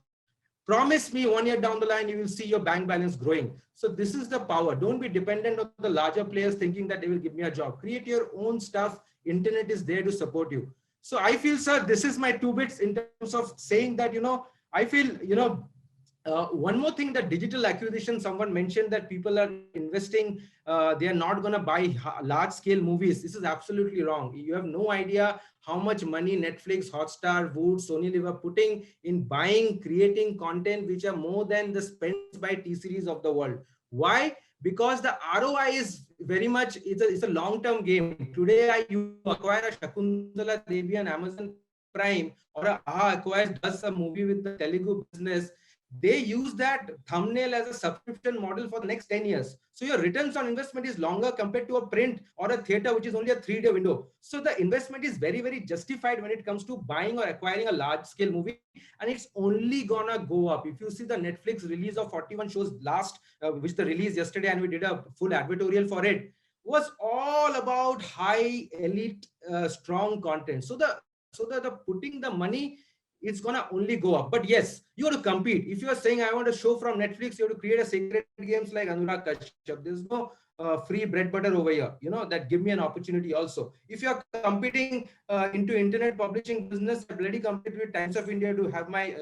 Speaker 7: Promise me 1 year down the line, you will see your bank balance growing. So this is the power. Don't be dependent on the larger players thinking that they will give me a job. Create your own stuff. Internet is there to support you. So I feel, sir, this is my 2 bits in terms of saying that, I feel, one more thing, that digital acquisition, someone mentioned that people are investing, they are not going to buy large scale movies. This is absolutely wrong. You have no idea how much money Netflix, Hotstar, Wood, Sony Live are putting in buying, creating content which are more than the spends by T-series of the world. Why? Because the ROI is very much, it's a long-term game. Today, you acquire a Shakuntala Devi on Amazon Prime, or a AHA acquires, does a movie with the Telugu business. they use that thumbnail as a subscription model for the next 10 years. So your returns on investment is longer compared to a print or a theater, which is only a 3-day window. So the investment is very, very justified when it comes to buying or acquiring a large scale movie. And it's only gonna go up. If you see the Netflix release of 41 shows last, which the release yesterday, and we did a full advertorial for it, was all about high elite, strong content. So the putting the money, it's gonna only go up. But yes, you have to compete. If you are saying I want a show from Netflix, you have to create a Sacred Games like Anurag Kashyap. There's no free bread butter over here, that give me an opportunity also. If you are competing into internet publishing business, I bloody compete with Times of India to have my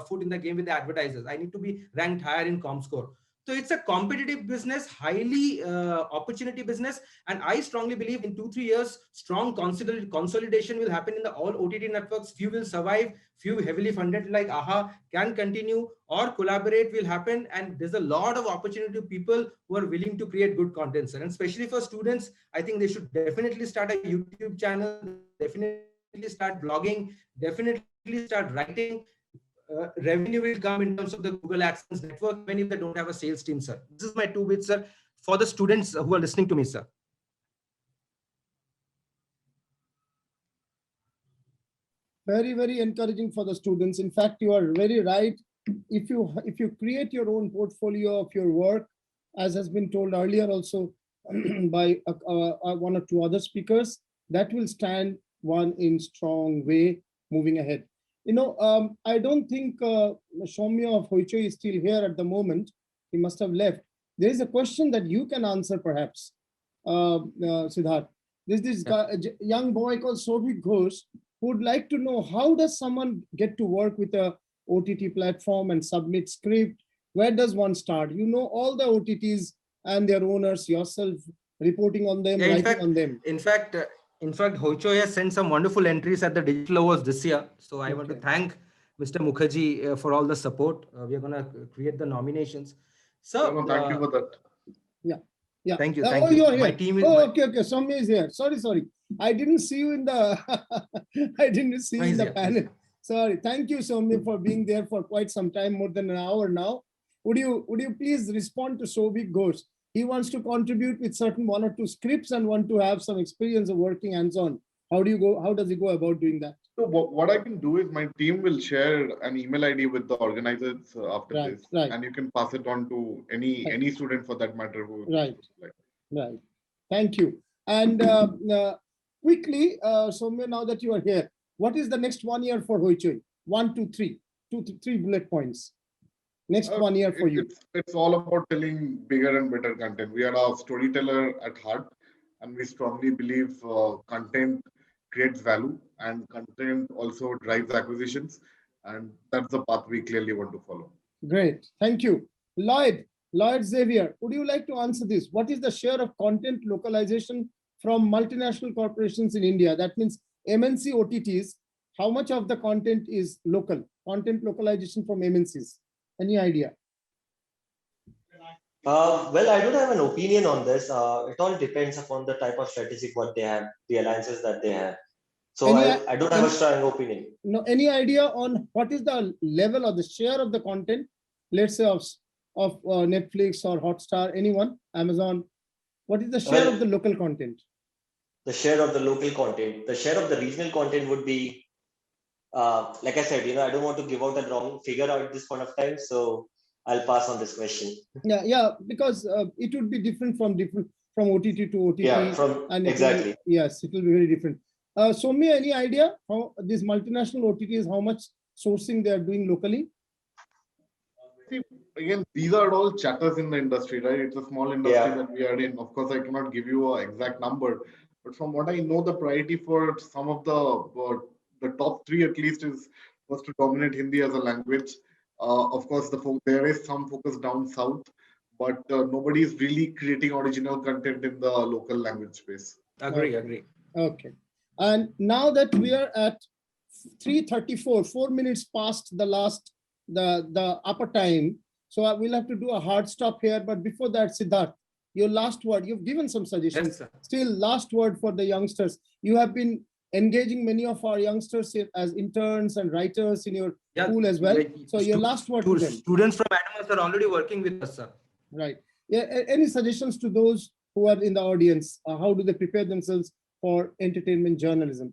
Speaker 7: foot in the game with the advertisers. I need to be ranked higher in ComScore. So it's a competitive business, highly opportunity business. And I strongly believe in 2-3 years, strong consolidation will happen in the all OTT networks. Few will survive, few heavily funded like AHA can continue, or collaborate will happen. And there's a lot of opportunity to people who are willing to create good content, sir. And especially for students, I think they should definitely start a YouTube channel, definitely start blogging, definitely start writing. Revenue will come in terms of the Google AdSense network, even if they don't have a sales team, sir. This is my 2 bits, sir, for the students who are listening to me, sir.
Speaker 1: Very, very encouraging for the students. In fact, you are very right. If you create your own portfolio of your work, as has been told earlier also by 1 or 2 other speakers, that will stand one in strong way moving ahead. I don't think Soumya of Hoichoi is still here at the moment. He must have left. There is a question that you can answer, perhaps, Siddhartha. There's this guy, young boy called Soumya Ghosh, who would like to know, how does someone get to work with a OTT platform and submit script? Where does one start? You know all the OTTs and their owners yourself, reporting on them, writing on them.
Speaker 7: In fact, Hoichoi has sent some wonderful entries at the Digital Awards this year. So I want to thank Mr. Mukherjee for all the support. We are going to create the nominations. So
Speaker 2: thank you for that.
Speaker 1: Yeah.
Speaker 7: Thank you.
Speaker 1: Thank you.
Speaker 7: My team is.
Speaker 1: Okay. Soumya is here. Sorry. I didn't see you in the. I didn't see you in the panel. Sorry. Thank you, Soumya, for being there for quite some time, more than an hour now. Would you please respond to Soumya Ghosh? He wants to contribute with certain 1 or 2 scripts and want to have some experience of working hands-on. How does he go about doing that?
Speaker 2: So what I can do is my team will share an email ID with the organizers after this, and you can pass it on to any student for that matter.
Speaker 1: Right. Thank you. And quickly, Soumya, now that you are here, what is the next 1 year for Hoichoi? 1, 2, 3. 2 to 3 bullet points. Next 1 year for you.
Speaker 2: It's all about telling bigger and better content. We are a storyteller at heart, and we strongly believe content creates value, and content also drives acquisitions, and that's the path we clearly want to follow.
Speaker 1: Great, thank you. Lloyd Xavier, would you like to answer this? What is the share of content localization from multinational corporations in India? That means MNC OTTs. How much of the content is local? Content localization from MNCs. Any idea?
Speaker 6: Well, I don't have an opinion on this. It all depends upon the type of strategic what they have, the alliances that they have. So I don't have a strong opinion.
Speaker 1: No, any idea on what is the level or the share of the content, let's say of Netflix or Hotstar, anyone, Amazon? What is the share of the local content?
Speaker 6: The share of the local content, the share of the regional content would be, like I said, I don't want to give out a wrong figure at this point of time. So I'll pass on this question.
Speaker 1: Yeah, because it would be different from OTT to OTT.
Speaker 6: Yeah, exactly.
Speaker 1: Yes, it will be very different. Soumya, any idea how these multinational OTTs, how much sourcing they are doing locally?
Speaker 2: See, again, these are all chatters in the industry, right? It's a small industry that we are in. Of course, I cannot give you an exact number, but from what I know, the priority for some of the top 3 at least was to dominate Hindi as a language. Of course, there is some focus down south, but nobody is really creating original content in the local language space.
Speaker 7: Agree.
Speaker 1: Okay. And now that we are at 3:34, 4 minutes past the upper time, so I will have to do a hard stop here. But before that, Siddhartha, your last word. You've given some suggestions.
Speaker 7: Yes, sir.
Speaker 1: Still, last word for the youngsters. You have been engaging many of our youngsters as interns and writers in your school as well. So your last word to them.
Speaker 7: Students from AVGC are already working with us, sir.
Speaker 1: Right. Yeah. Any suggestions to those who are in the audience? How do they prepare themselves for entertainment journalism?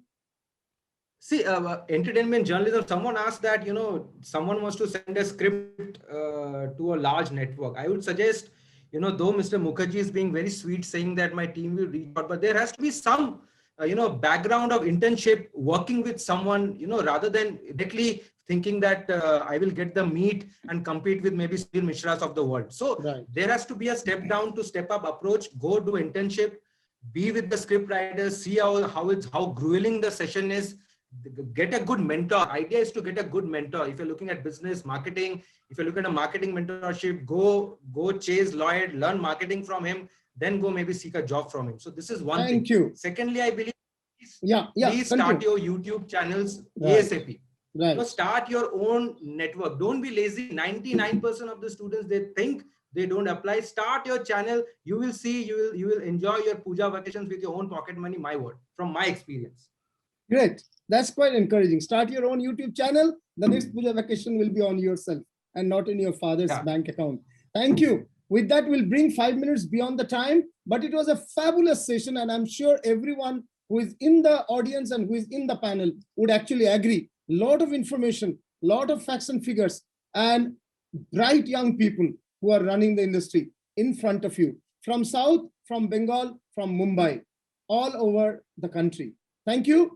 Speaker 7: See, entertainment journalism, someone asked that, you know, someone wants to send a script to a large network. I would suggest, you know, though Mr. Mukherjee is being very sweet saying that my team will reach out, but there has to be some, you know, background of internship, working with someone, you know, rather than directly thinking that I will get the meat and compete with maybe Sunil Mishras of the world. So there has to be a step down to step up approach, go do internship, be with the script writers, see how grueling the session is. Get a good mentor. Idea is to get a good mentor. If you're looking at business, marketing, if you're looking at a marketing mentorship, go chase Lloyd, learn marketing from him, then go maybe seek a job from him. So this is one thing.
Speaker 1: Thank you.
Speaker 7: Secondly, I believe,
Speaker 1: please
Speaker 7: start your YouTube channels ASAP.
Speaker 1: Right.
Speaker 7: So start your own network. Don't be lazy. 99% of the students, they think they don't apply. Start your channel. You will see, you will enjoy your puja vacations with your own pocket money. My word, from my experience.
Speaker 1: Great. That's quite encouraging. Start your own YouTube channel. The next puja vacation will be on yourself and not in your father's bank account. Thank you. With that, we'll bring 5 minutes beyond the time, but it was a fabulous session, and I'm sure everyone who is in the audience and who is in the panel would actually agree. Lot of information, lot of facts and figures, and bright young people who are running the industry in front of you, from South, from Bengal, from Mumbai, all over the country. Thank you.